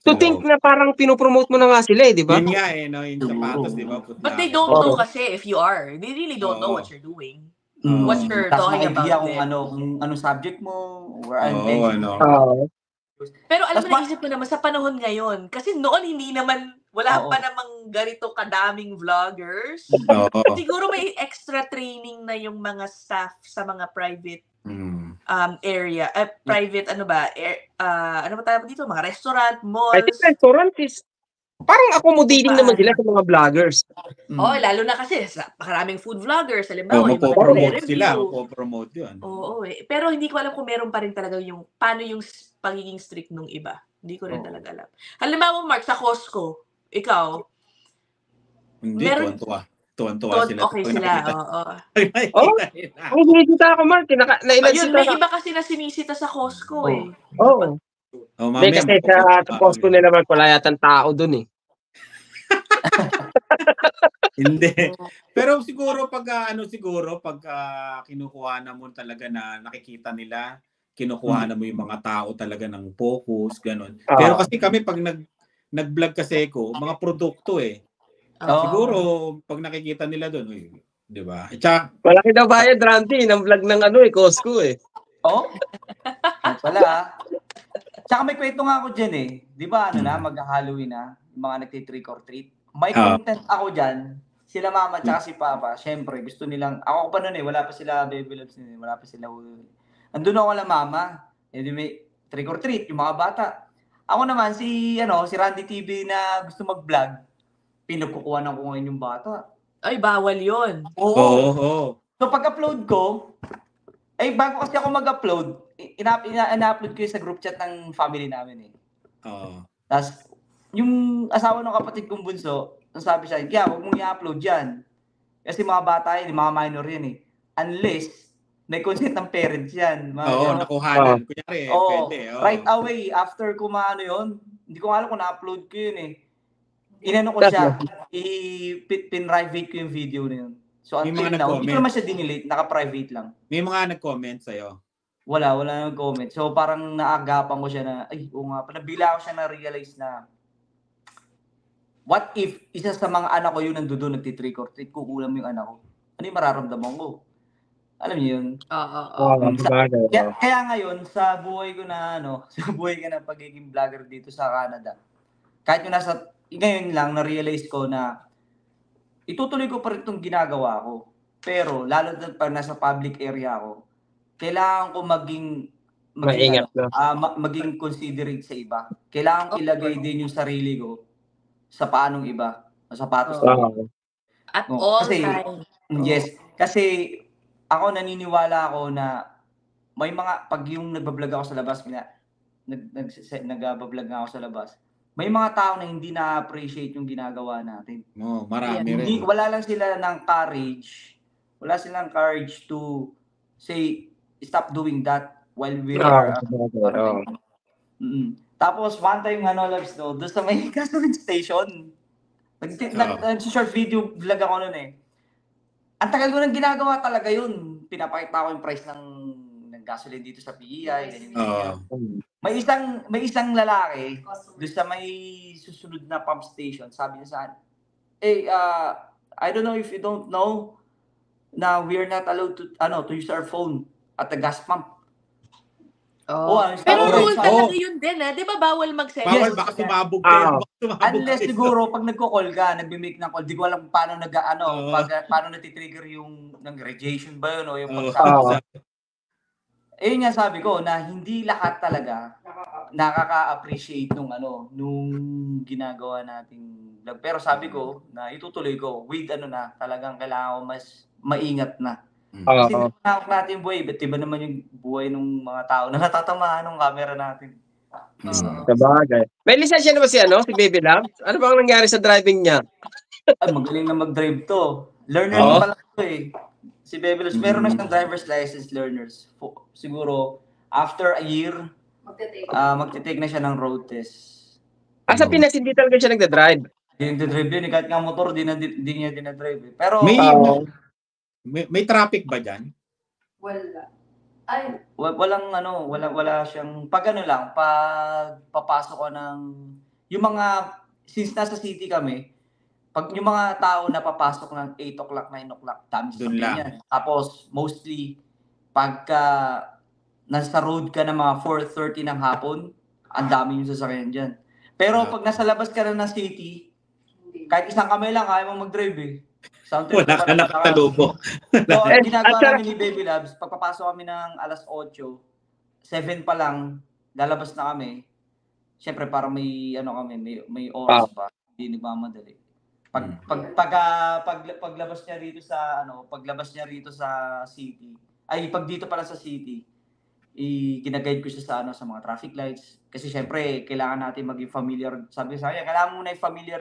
To think na parang pinopromote mo na nga sila di ba? Yun nga yung sapatos, di ba? But they don't know kasi if you are. They really don't know what you're doing. What you're talking about. Kung anong subject mo, or Pero alam mo, naisip ko naman sa panahon ngayon, kasi noon hindi naman, wala pa namang ganito kadaming vloggers. Siguro may extra training na yung mga staff sa mga private area. Private, ano ba tawag dito? Mga restaurant, malls. I think restaurant is, parang accommodating naman sila sa mga vloggers. Lalo na kasi maraming food vloggers. Halimbawa, mapopromote sila. Mapopromote yun. Oo. Pero hindi ko alam kung meron pa rin talaga yung, paano yung pagiging strict nung iba. Hindi ko rin talaga alam. Halimbawa, Mark, sa Costco, ikaw, hindi, tuwan-tuwa sila. Okay sila, oo. Ang sinisita ako, Mark. May iba kasi na sinisita sa Costco eh. Hindi kasi sa Costco nila naman wala yatang tao dun eh. Hindi. Pero siguro pag kinukuha na mo talaga na nakikita nila, kinukuha na mo yung mga tao talaga ng focus, ganun. Pero kasi kami pag nag-vlog kasi ko, mga produkto eh. Siguro pag nakikita nila doon, di ba? Malaki daw bayad, Randy, ng vlog ng Costco eh. Wala. Tsaka may kwento nga ako dyan eh. Di ba mag-Halloween na, yung mga nagtitrick or treat. May content ako dyan, sila mama tsaka si papa, syempre gusto nilang, ako pa nun wala pa sila Baby Loves, wala pa sila. Andun ako lang mama, may trick or treat, yung mga bata. Ako naman, si Randy TV na gusto mag-vlog, pinagkukuha ko ngayon yung bata. Ay, bawal yun. Oo. So pag-upload ko, bago kasi ako mag-upload, ina-upload ko yung sa group chat ng family namin eh. Oo. Tapos, yung asawa ng kapatid kong bunso, sabi siya, kaya huwag mong i-upload yan. Kasi mga bata yan, mga minor yan eh. Unless, may consent ng parents yan. Oo, nakuhanan. Kunyari, pwede. Right away, after ko maano yun, hindi ko alam kung na-upload ko yun eh. Inano ko siya, pin-private ko yung video na yun. So until now, hindi ko naman siya dinelete, naka-private lang. May mga nag-comment sa'yo? Wala nag-comment. So parang naagapan ko siya na, nga pala, bigla ko siya na-realize na, what if isa sa mga anak ko yun nandoon nagtitrick or treat, kukulam yung anak ko? Ano yung mararamdaman ko? Alam niyo yun? Kaya ngayon, sa buhay ko na, sa buhay ko na pagiging vlogger dito sa Canada, kahit yung ngayon lang, na-realize ko na, itutuloy ko pa rin itong ginagawa ko. Pero, lalo na pag nasa public area ako, kailangan ko maging considerate sa iba. Kailangan ko ilagay din yung sarili ko sa paanong iba. Sa sapatos ko. At all time. Yes. Kasi, ako naniniwala ako na may mga, pag yung nagbablog ako sa labas, nagbablog nga ako sa labas, may mga tao na hindi na-appreciate yung ginagawa natin. Marami rin. Wala lang sila ng courage. Wala silang courage to say, stop doing that while we are... Tapos, one time, loves, doon sa may gasoline station, nag-short video vlog ako nun eh. Ang tagal ko nang ginagawa talaga yun. Pinapakita ko yung price ng gasoline dito sa PEI. May isang lalaki doon sa may susunod na pump station. Sabi niya sa akin, I don't know if you don't know na we are not allowed to use our phone at the gas pump. Pero rule talaga yun din, di ba bawal mag-cellphone? Bawal, baka sumabog kayo. Unless siguro pag nagko-call ka, nagbi-make ng call, di ko alam paano paano natitrigger yung radiation ba yun o yung pagsabi. Yun nga sabi ko na hindi lahat talaga nakaka-appreciate nung ginagawa nating vlog. Pero sabi ko na itutuloy ko with talagang kailangan ko mas maingat na. Kasi tinawag natin buhay, iba naman yung buhay ng mga tao na natatamaan ng camera natin. Sabagay. May lisensya na ba si Baby Love? Ano bang nangyari sa driving niya? Magaling na mag-drive to. Learner pa lang to eh. Si Baby Love, meron na siyang driver's license learners. Siguro, after a year, magte-take na siya ng road test. Sa Pinas, hindi talaga siya nagda-drive? Hindi nagda-drive yun. Kahit nga motor, di niya dinadrive. Pero, may traffic ba dyan? Wala. Wala siyang, pag papasok ko ng, yung mga, since nasa city kami, pag yung mga tao na papasok ng 8 o'clock, 9 o'clock, dami sa yan. Tapos, mostly, pagka nasa road ka na mga 4:30 ng hapon, ang dami yung sasakyan dyan. Pero pag nasa labas ka na ng city, kahit isang kamay lang, kaya mong mag-drive eh. Wala ka nakatalubo. So, ang ginagawa namin ni Baby Labs, pagpapasok kami ng 8:00, 7 pa lang, lalabas na kami. Siyempre, parang may oras pa. Hindi nagmamadali. Paglabas niya rito sa city, pag dito pala sa city, ginaguide ko siya sa mga traffic lights. Kasi siyempre, kailangan natin maging familiar. Sabi sa kanya, kailangan muna familiar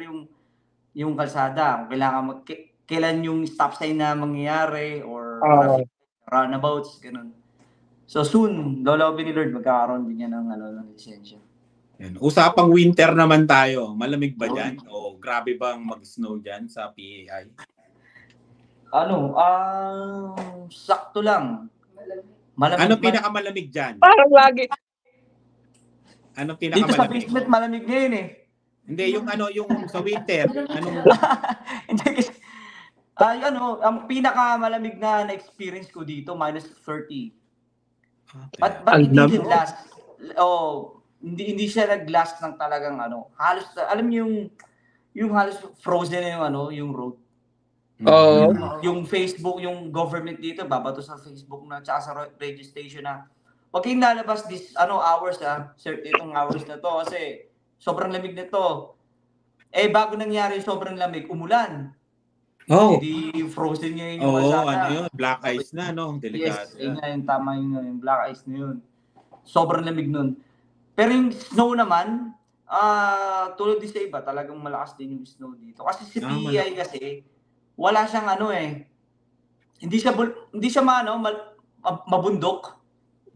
yung kalsada. Kailangan kailan yung stop sign na mangyayari or roundabouts, ganun. So soon, lolobin ni Lord, magkakaroon din niya ng lisensya. Usapang winter naman tayo. Malamig ba dyan? O grabe bang mag-snow dyan sa PEI? Sakto lang. Malamig. Ano pinakamalamig dyan? Parang lagi. Ano pinakamalamig? Dito sa basement, malamig ngayon eh. Hindi, yung sa winter. Hindi, ang pinakamalamig na experience ko dito, -30. But hindi din last. Hindi siya nag-last ng talagang halos, alam niyo yung halos frozen na yung road. Yung Facebook, yung government dito, babato sa Facebook na tsaka sa radio station na wag kayong lalabas hours itong hours na to kasi sobrang lamig na to. Bago nangyari sobrang lamig, umulan. Oh. Hindi frozen niya yung Oo, kalsada. ano yun? Black ice na, no? Yes, Delikado yun nga yung tama yung black ice na yun. Sobrang lamig nun. Pero yung snow naman, tulad din sa iba, talagang malakas din yung snow dito. Kasi si PEI kasi, wala siyang hindi siya mabundok.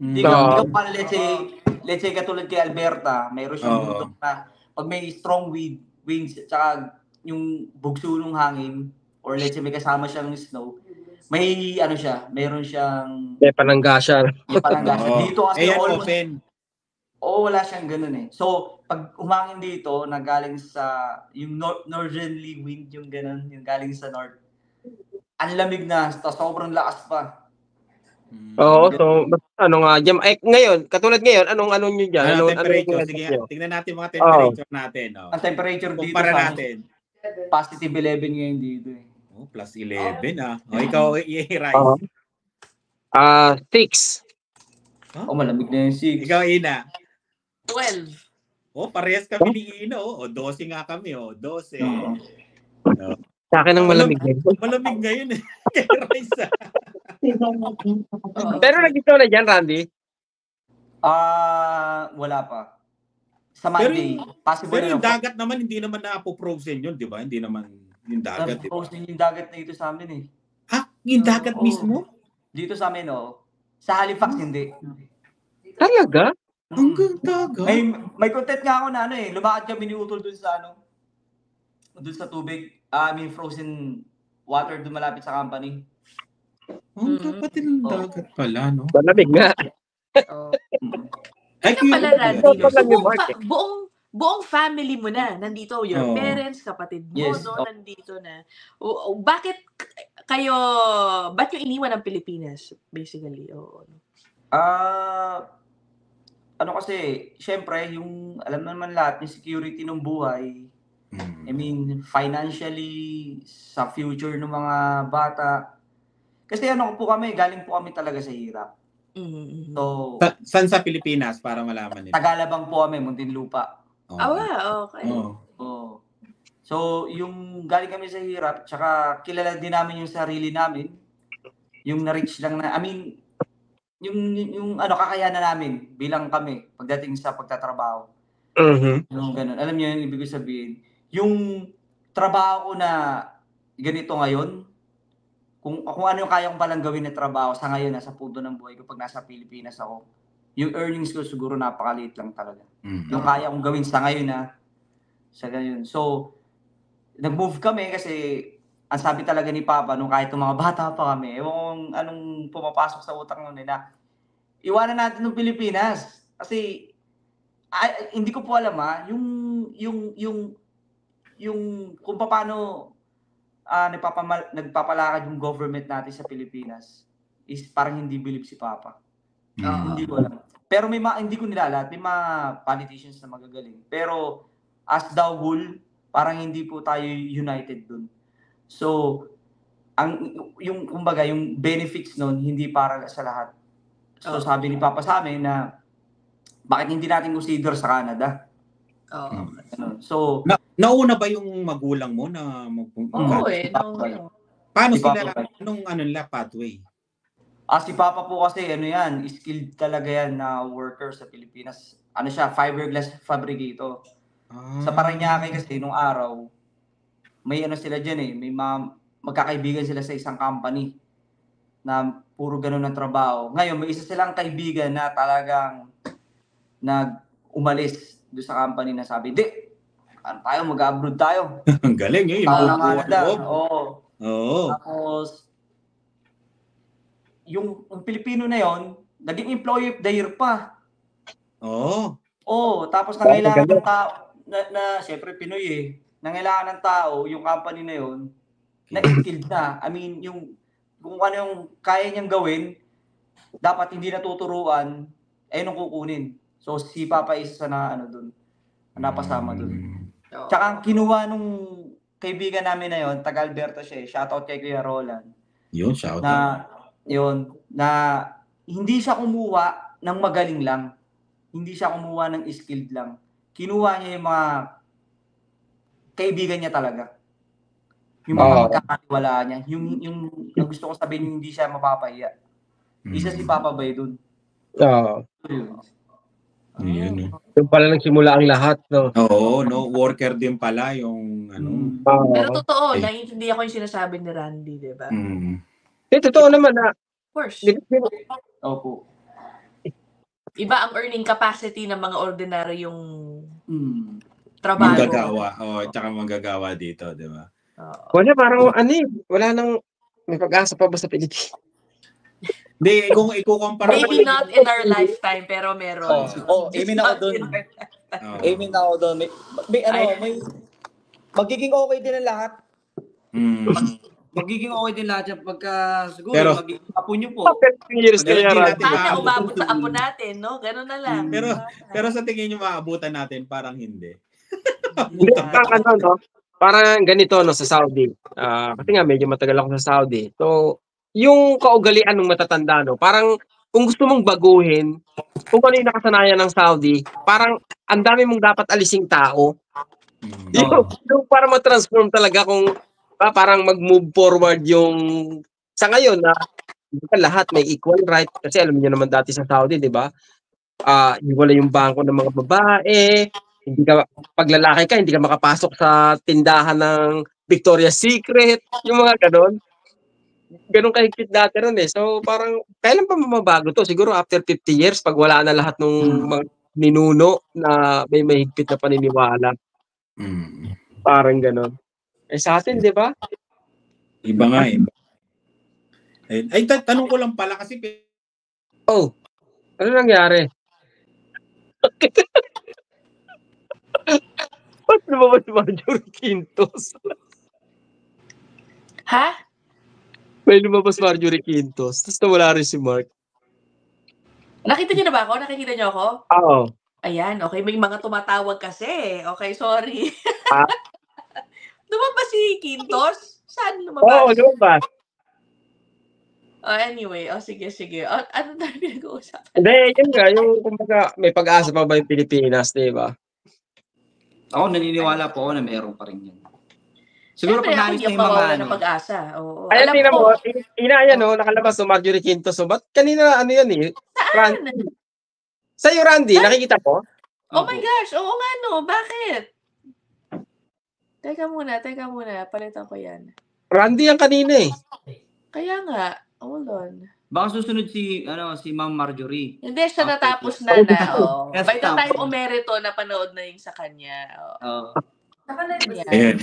Hindi ka pa, let's say katulad kay Alberta, mayroon siyang bundok na pag may strong winds, tsaka yung bugso ng hangin, or let's say may kasama siyang snow, may mayroon siyang May panangga siya. Dito kasi almost open. wala siyang ganun eh. So, pag umangin dito, nagaling sa yung northerly wind, yung ganun, yung galing sa north, ang lamig na, sobrang lakas pa. Oo, so ano nga diyan ngayon, katulad ngayon, anong niyo diyan? Ano temperature? Sige, tingnan natin mga temperature natin, oh. Ang temperature dito kumpara natin. Positive 11 ngayon dito eh. Oh, plus 11 ah. Oh, ikaw, Rai. 6. Malamig na yung 6. Ikaw, Ina. 12. Oh, parehas kami ni Ina, oh. 12 nga kami, oh. 12. Sa akin ang malamig din. Malamig ngayon eh. Kay Raisa. Pero nag-ito na diyan, Randy? Wala pa. Sa Monday, possible. Pero yung dagat naman, hindi naman na-frozen yun, di ba? Hindi naman yung dagat, di ba? Frozen yung dagat na ito sa amin eh. Yung dagat mismo? Dito sa amin, Sa Halifax, hindi. Talaga? Hanggang dagat? May content nga ako na lumakad kami ni Utol dun sa dun sa tubig. Frozen water dun malapit sa company. Kapatid ng dagat pala, no? Malamig nga. Ay, pala, Randy, buong family mo na nandito. Your parents, kapatid mo, nandito na. Bakit ba't yung iniwan ng Pilipinas, basically? Kasi, syempre, alam naman lahat, yung security ng buhay, I mean, financially, sa future ng mga bata. Kasi galing po kami talaga sa hirap. So, saan sa Pilipinas para malaman nila? Tagalabang po kami, Muntinlupa. Okay. So, yung galing kami sa hirap, tsaka kilala din namin yung sarili namin. Yung na-reach lang na, yung kakayanan namin bilang kami pagdating sa pagtatrabaho. Yung ganun. Alam niyo yung ibig sabihin. Yung trabaho ko na ganito ngayon, kung ano yung kaya kong palang gawin na trabaho sa ngayon, nasa punto ng buhay ko pag nasa Pilipinas ako, yung earnings ko siguro napakaliit lang talaga. Yung kaya kong gawin sa ngayon sa ganyan. So, nag-move kami kasi ang sabi talaga ni Papa nung kahit mga bata pa kami, ewan anong pumapasok sa utak nun na iwanan natin ng Pilipinas. Kasi hindi ko po alam yung kung paano nagpapalakad yung government natin sa Pilipinas is parang hindi believe si Papa. Hindi ko alam. Pero hindi ko nilalat, may mga politicians na magagaling. Pero as the whole, parang hindi po tayo united dun. So, yung benefits nun, hindi para sa lahat. So, sabi ni Papa sa amin na bakit hindi natin consider sa Canada? So, nauna ba yung magulang mo na paano sila, anong pathway? Si Papa po kasi, skilled talaga yan na worker sa Pilipinas. Siya, fiberglass fabricator. Sa Parañaque kasi, nung araw, may sila dyan may magkakaibigan sila sa isang company na puro ganun ng trabaho. Ngayon, may isa silang kaibigan na talagang umalis doon sa company na sabi, tayo, mag-abroad tayo. Ang galing eh. Tapos, yung Pilipino na yon naging employee of the year pa. Tapos nangailangan ng tao, syempre Pinoy nangailangan ng tao, yung company na yon na-skilled na. Kung ano yung kaya niyang gawin, dapat hindi natuturuan, nung kukunin. So, si Papa isa na doon, napasama doon. Tsaka kinuha nung kaibigan namin na yon, taga Alberta siya shoutout kay Kuya Roland. Shoutout. Na hindi siya kumuha ng magaling lang. Hindi siya kumuha ng skilled lang. Kinuha niya yung mga kaibigan niya talaga. Yung mga Oo. magkakatiwalaan niya. Yung gusto ko sabihin, hindi siya mapapahiya. Isa si Papa Bay dun. Oo. Yun. Doon pala nagsimula ang lahat, no? Oo, no, worker din pala yung ano. Pero Oo. totoo, Ay. naiintindihan ko yung sinasabi ni Randy, di ba? Totoo naman na, Of course. Opo. Iba ang earning capacity ng mga ordinaryong Mm. trabaho. Manggagawa. Tsaka manggagawa dito, di ba? Wala, parang wala nang, may pag-asa pa ba sa Pilipinas? Hindi, kung ikukumpara mo. Maybe not in our lifetime, pero meron. Amen ako dun. Amen ako dun. May magiging okay din ang lahat. Magiging okay din lahat yan pagka siguro Pero, magiging apo nyo po. 10 years Pero kaya hindi rin. natin Sana umabot sa apo natin, no? Ganun na lang. pero sa tingin nyo maabutan natin, parang hindi. Hindi, parang no? Parang ganito, no, sa Saudi. Kasi nga, medyo matagal ako sa Saudi. So, yung kaugalian ng matatanda, no, parang kung gusto mong baguhin, kung ano yung nakasanayan ng Saudi, parang ang dami mong dapat alising tao. Yung para ma-transform talaga kung parang mag-move forward yung sa ngayon na lahat may equal right kasi alam niyo naman dati sa Saudi, di ba? Wala yung bangko ng mga babae, hindi ka pag lalaki ka hindi ka makapasok sa tindahan ng Victoria's Secret, yung mga ganon. Ganun kahigpit dati ron eh. So parang kailan pa mababago to? Siguro after 50 years pag wala na lahat ng mga ninuno na may mahigpit na paniniwala. Parang ganon. Sa atin, di ba? Iba nga eh. Ay, tanong ko lang pala kasi ano nangyari? Ba't lumabas si Marjorie Quintos? Ha? May lumabas Marjorie Quintos. Tapos nawala rin si Mark. Nakita niyo na ba ako? Nakikita niyo ako? Oo. Ayan, okay. May mga tumatawag kasi. Okay, sorry. Lumabas si Quintos? Saan lumabas? Oo, lumabas. Anyway, sige. Ano na pinag-uusapan? Hindi, yun nga. Yung kumbaga, may pag-asa pa ba yung Pilipinas, di ba? Ako naniniwala po ako na meron pa rin yan. Siguro Siyempre, pag naalis na yung mga ng pag-asa. Oo. Ayan, Alam tingnan ko. mo. Yan, no? Nakalabas no, Marjorie Quintos. So, ba't kanina, ano yan eh? Saan? Sa'yo, Randy, nakikita mo? Oh my gosh, oo nga no. Bakit? Teka muna. Palitan ko yan. Randy yan kanina eh. Kaya nga. Hold on. Baka susunod si Ma'am Marjorie. Hindi siya natapos na. By the time umerito, napanood na yung sa kanya. Ayan.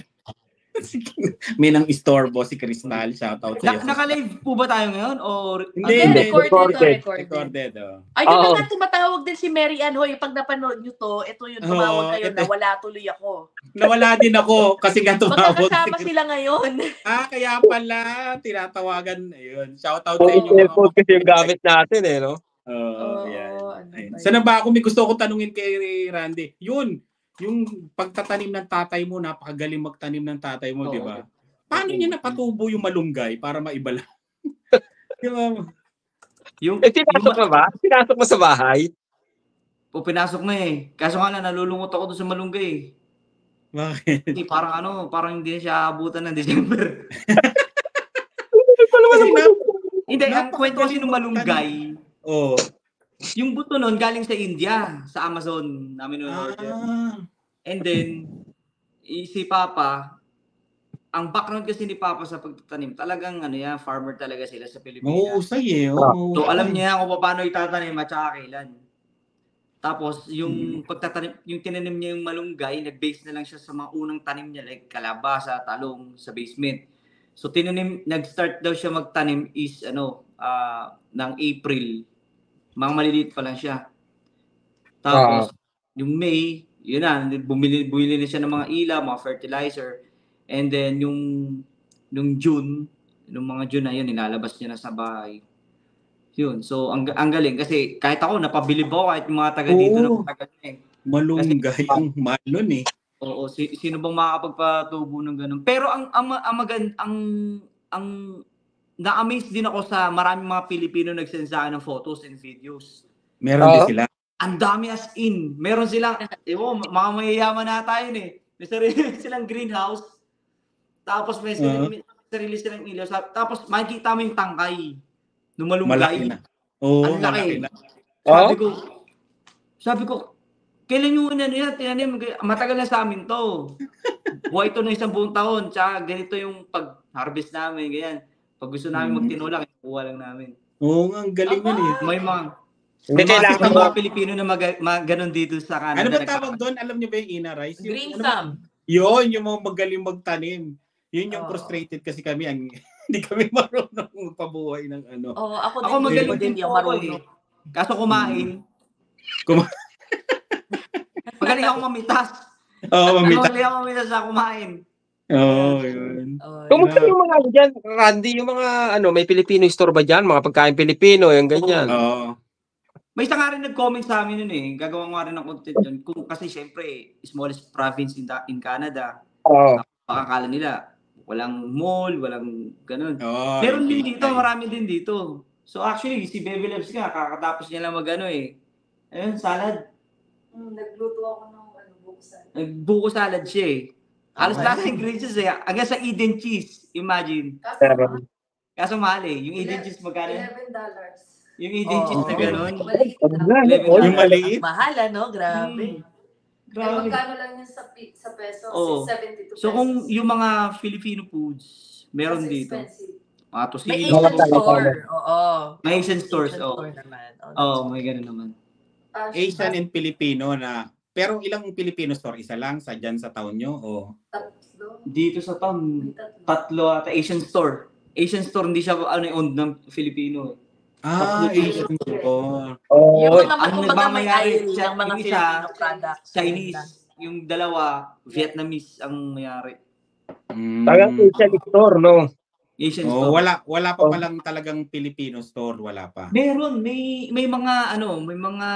May nang istorbo si Crystal. Shoutout sa iyo. Naka-live po ba tayo ngayon? Or Hindi. Recorded. Ayun na nga, tumatawag din si Mary Ann. Hoy, pag napanood nyo to, ito yung tumawag kayo, nawala tuloy ako. Nawala din ako kasi nga tumawag. Magkakasama sila ngayon. Kaya pala, tinatawagan. Ayun, shoutout sa inyo. Cellphone kasi yung gamit natin eh, no? Yan. Sana ba ako may gusto ko tanungin kay Randy? Yun, yung pagtatanim ng tatay mo, napakagaling magtanim ng tatay mo, di ba? Paano niya napatubo yung malunggay para maibala? Di ba? Pinasok na ba? Pinasok mo sa bahay? Pinasok na eh. Kaso nga lang, nalulungkot ako doon sa malunggay. Bakit? Parang hindi na siya abutan ng December. Hindi, ang kwento kasi ng malunggay, yung buto nun galing sa India, sa Amazon namin order. And then, si Papa, ang background kasi ni Papa sa pagtatanim, talagang farmer talaga sila sa Pilipinas. Mahusay eh. So alam niya kung paano itatanim at saka kailan. Tapos yung pagtatanim, yung tinanim niya yung malunggay, nag-base na lang siya sa mga unang tanim niya like kalabasa, talong sa basement. So nag-start daw siya magtanim is ng April. Mga maliliit pa lang siya. Tapos yung May, yun na, bumili na siya ng mga ilaw, mga fertilizer. And then yung June, nung mga June na yun, nilalabas niya na sa bahay. Yun. So ang galing kasi kahit ako napabilib ako kahit yung mga taga dito na taga eh. Malunggay ang malon eh. Oo, sino bang makakapagpatubo ng ganun? Pero ang na-amaze din ako sa maraming mga Pilipino nagsend sa akin ng photos and videos. Meron din sila. Ang dami as in. Meron silang, mga mayayaman na tayo eh. May sarili silang greenhouse. Tapos may sarili silang ilaw. Tapos makikita mo yung tangkay. Lumalunggay. Malaki na. Oo, Ang laki. malaki na. Sabi ko, kailan yung yan? Tinanim, matagal na sa amin to. Buhay to na 1 buong taon. Tsaka ganito yung pag-harvest namin, ganyan. Pag gusto namin magtinola, kinukuha lang namin. Oo, ang galing nun eh. May mga Kailangan mga Pilipino na ganun dito sa Canada. Ano ba tawag doon? Alam niyo ba yung Ina Rice? Green thumb. Yun, yung mga magaling magtanim. Yun yung frustrated kasi kami. Hindi kami marunong magpabuhay ng ano. Oo, ako magaling din yung marunong. Kaso kumain. Magaling ako mamitas. Oo, mamitas. Magaling ako mamitas sa kumain. Oo, yun. Kumusta yung mga dyan, Randy, yung mga may Filipino store ba dyan? Mga pagkain Pilipino, yung ganyan. Oo. May isa nga rin nag-comment sa amin yun eh. Gagawa nga rin ng content dyan. Kasi syempre, smallest province in Canada. Baka akala nila, walang mall, walang ganun. Meron din dito, marami din dito. So actually, si Bebe Loves nga, kakatapos niya lang ayun, salad. Nagluto ako ng buko salad. Buko salad siya eh. Halos lahat ng ingredients eh. Hanggang sa Eden cheese, imagine. Kaso mahal eh. Yung Eden cheese magkano? $11. Yung Eden cheese na gano'n. Maliit Oh, yung maliit. Mahal, grabe. Grabe. Magkano lang yun sa peso? Oo. 72 pesos. So kung yung mga Filipino foods, meron dito. Expensive. Mga tosino. May Asian store. Oo. May Asian stores. Asian store naman. May gano'n naman. Asian and Filipino na. Pero ilang Filipino store? Isa lang dyan sa town nyo? O? Tatlo. Dito sa town, tatlo ata Asian store. Asian store, hindi siya owned ng Filipino. Asian store. Yung mga ang nagmamayari nagmamayari ng mga Filipino products. Chinese. Yung dalawa, Vietnamese ang mayari. Tagang Asian store, no? Asian store. Wala pa palang talagang Filipino store, wala pa. Meron, may mga may mga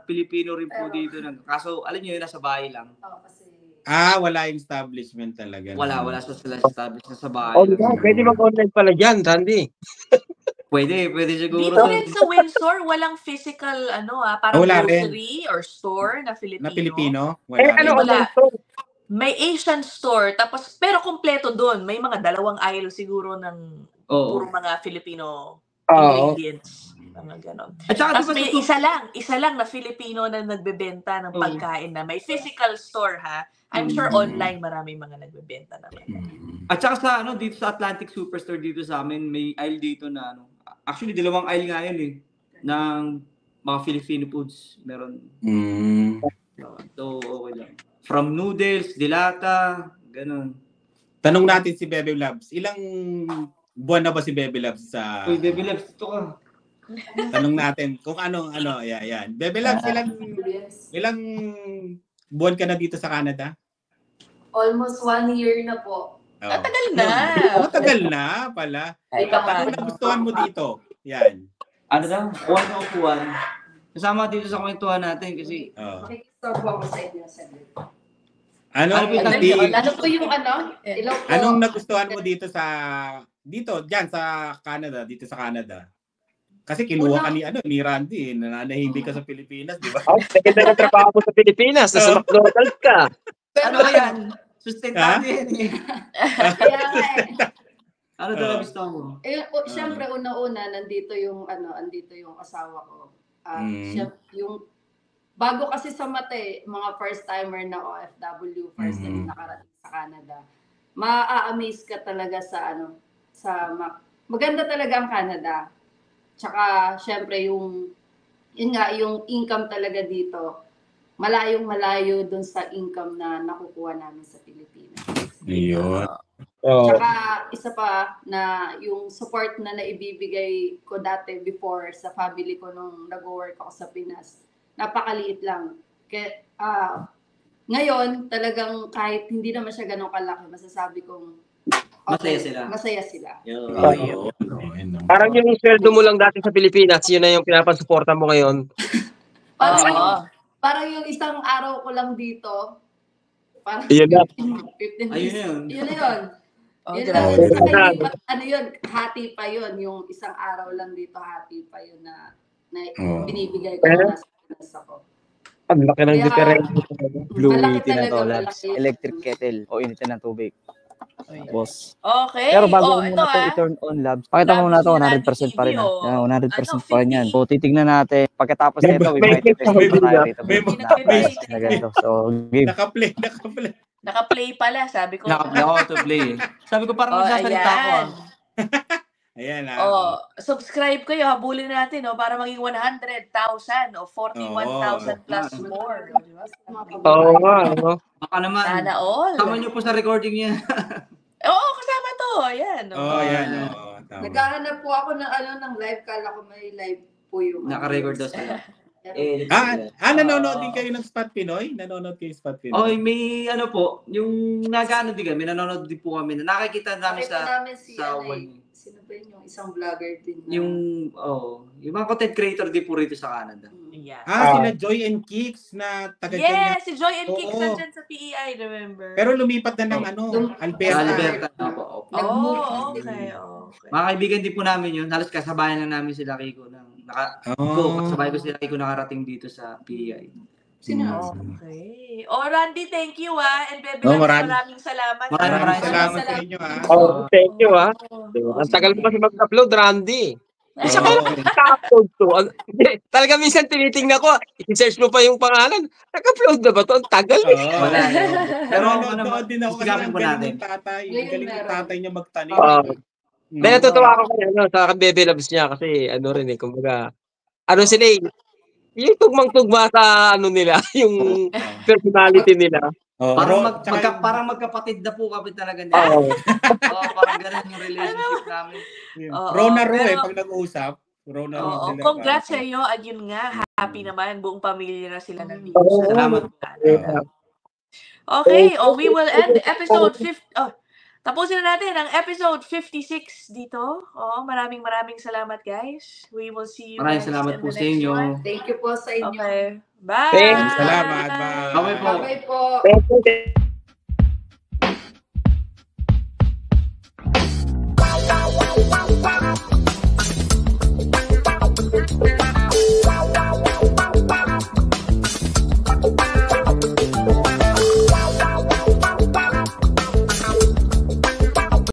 Pilipino rin po dito kaso alam niyo yun nasa bahay lang. Kasi wala yung establishment talaga. Wala sila established sa bahay. Pwede mag-online pala dyan, Randy. Pwede siguro. Dito rin sa Windsor, walang physical parang Wala grocery or store na Filipino. Na Filipino? Wala. Wala. May Asian store, pero kompleto doon. May mga 2 aisle siguro ng puro mga Filipino ingredients. Mga ganon. At tapos may isa lang na Filipino na nagbebenta ng pagkain na may physical store ha. I'm sure online maraming mga nagbebenta naman. At saka sa dito sa Atlantic Superstore dito sa amin, may aisle dito na actually 2 aisle nga yun eh ng mga Filipino foods meron. So okay lang. From noodles, dilata, ganun. Tanong natin si Bebe Loves. Ilang buwan na ba si Bebe Loves sa... Uy, Bebe Loves, ito ka. Tanong natin kung yan. Bebe Loves, ilang buwan ka na dito sa Canada? Almost 1 year na po. Tagal na. Tagal na pala. Ano nagustuhan mo dito? Yan. Ano daw? Upuan. Kasama dito sa kwentuhan natin kasi... Store po ako sa inyo. Ano po yung Anong nagustuhan mo dito diyan sa Canada, dito sa Canada? Kasi kinuha ka ni Randy, nananahimik ka sa Pilipinas, di ba? Naganda ng trabaho mo sa Pilipinas, nasa McDonald's ka. Ano yan? Sustentado yan eh. Kaya nga Ano talaga gusto mo? Siyempre, una-una, nandito yung asawa ko. Bago kasi sa mate, mga first-timer na OFW, first time nakarating sa Canada, ma-amaze ka talaga maganda talaga ang Canada. Tsaka, syempre, yung income talaga dito, malayong-malayo dun sa income na nakukuha namin sa Pilipinas. Ayun. Tsaka, isa pa na yung support na naibibigay ko dati before sa family ko nung nag-work ako sa Pinas, napakaliit lang. Ngayon, talagang kahit hindi naman siya ganun kalaki, masasabi kong masaya sila. Parang yung sweldo mo lang dati sa Pilipinas, yun na yung pinapasuporta mo ngayon. Parang yung isang araw ko lang dito, parang yun na. 15 days. Yun na yun. Hati pa yun. Yung isang araw lang dito, hati pa yun na binibigay ko na sa Pinas ako. Ang laki ng diferensya. Blue Yeti na to, Labs. Electric kettle o initan ng tubig. boss. Okay. Pero bago ko ito muna ito i-turn on, Labs, pakita mo muna ito, 100% pa rin. 100% pa rin yan. So, titignan natin. Pagkatapos nito, may testing pa tayo rito. Na ganito. So, game. Naka-play. Naka-play pala, sabi ko. Naka-play ako to play. Sabi ko parang nagsasalita ako. Ayan Subscribe kayo, habulin natin para maging 100,000 o 41,000 plus more. Oo nga, no? Baka naman. Sana all. Tama nyo po sa recording niya. Oo, kasama to. Ayan. Ayan. Naghahanap po ako ng live. Kala ko may live po yung... Naka-record daw sila. Nanonood din kayo ng Spot Pinoy? Nanonood kayo ng Spot Pinoy? Oh, may yung nag-ano din kami, nanonood din po kami. Nakikita namin sa sino ba yun? Yung isang vlogger din. Yung mga content creator din po rito sa Canada. Yeah. Sila Joy and Kicks na taga dyan. Si Joy and Kicks nandyan sa PEI, remember? Pero lumipat na ng Alberta. Okay. Mga kaibigan din po namin yun. Halos kasabayan lang namin sila Kiko. Kasabay ko sila Kiko nakarating dito sa PEI. Okay. Randy, thank you and Bebe, maraming salamat. Maraming salamat sa inyo thank you Ang tagal mo kasi mag-upload, Randy. Isa kayo naka-upload to. Talaga minsan tinitingnan ko, i-search mo pa yung pangalan. Naka-upload na ba to? Ang tagal Wala. Pero nanonood din ako kasi ang galing ng tatay. Ang galing ng tatay niya magtanim. Natutuwa ako sa Bebe Labs niya kasi rin kumbaga, sila yung tugmang-tugma sa nila, yung personality nila. Parang magkapatid na po kami talaga nila. Parang ganun yung relationship namin. Rona pag nag-uusap. Congrats sa iyo. Ayun nga, happy naman. Buong pamilya na sila nandito. Salamat. Okay, we will end episode 50. Tapusin na natin ang episode 56 dito. Maraming salamat, guys. We will see you guys salamat po sa inyo. Thank you po sa inyo. Okay. Bye. Salamat. Bye. Bye po. Bye po.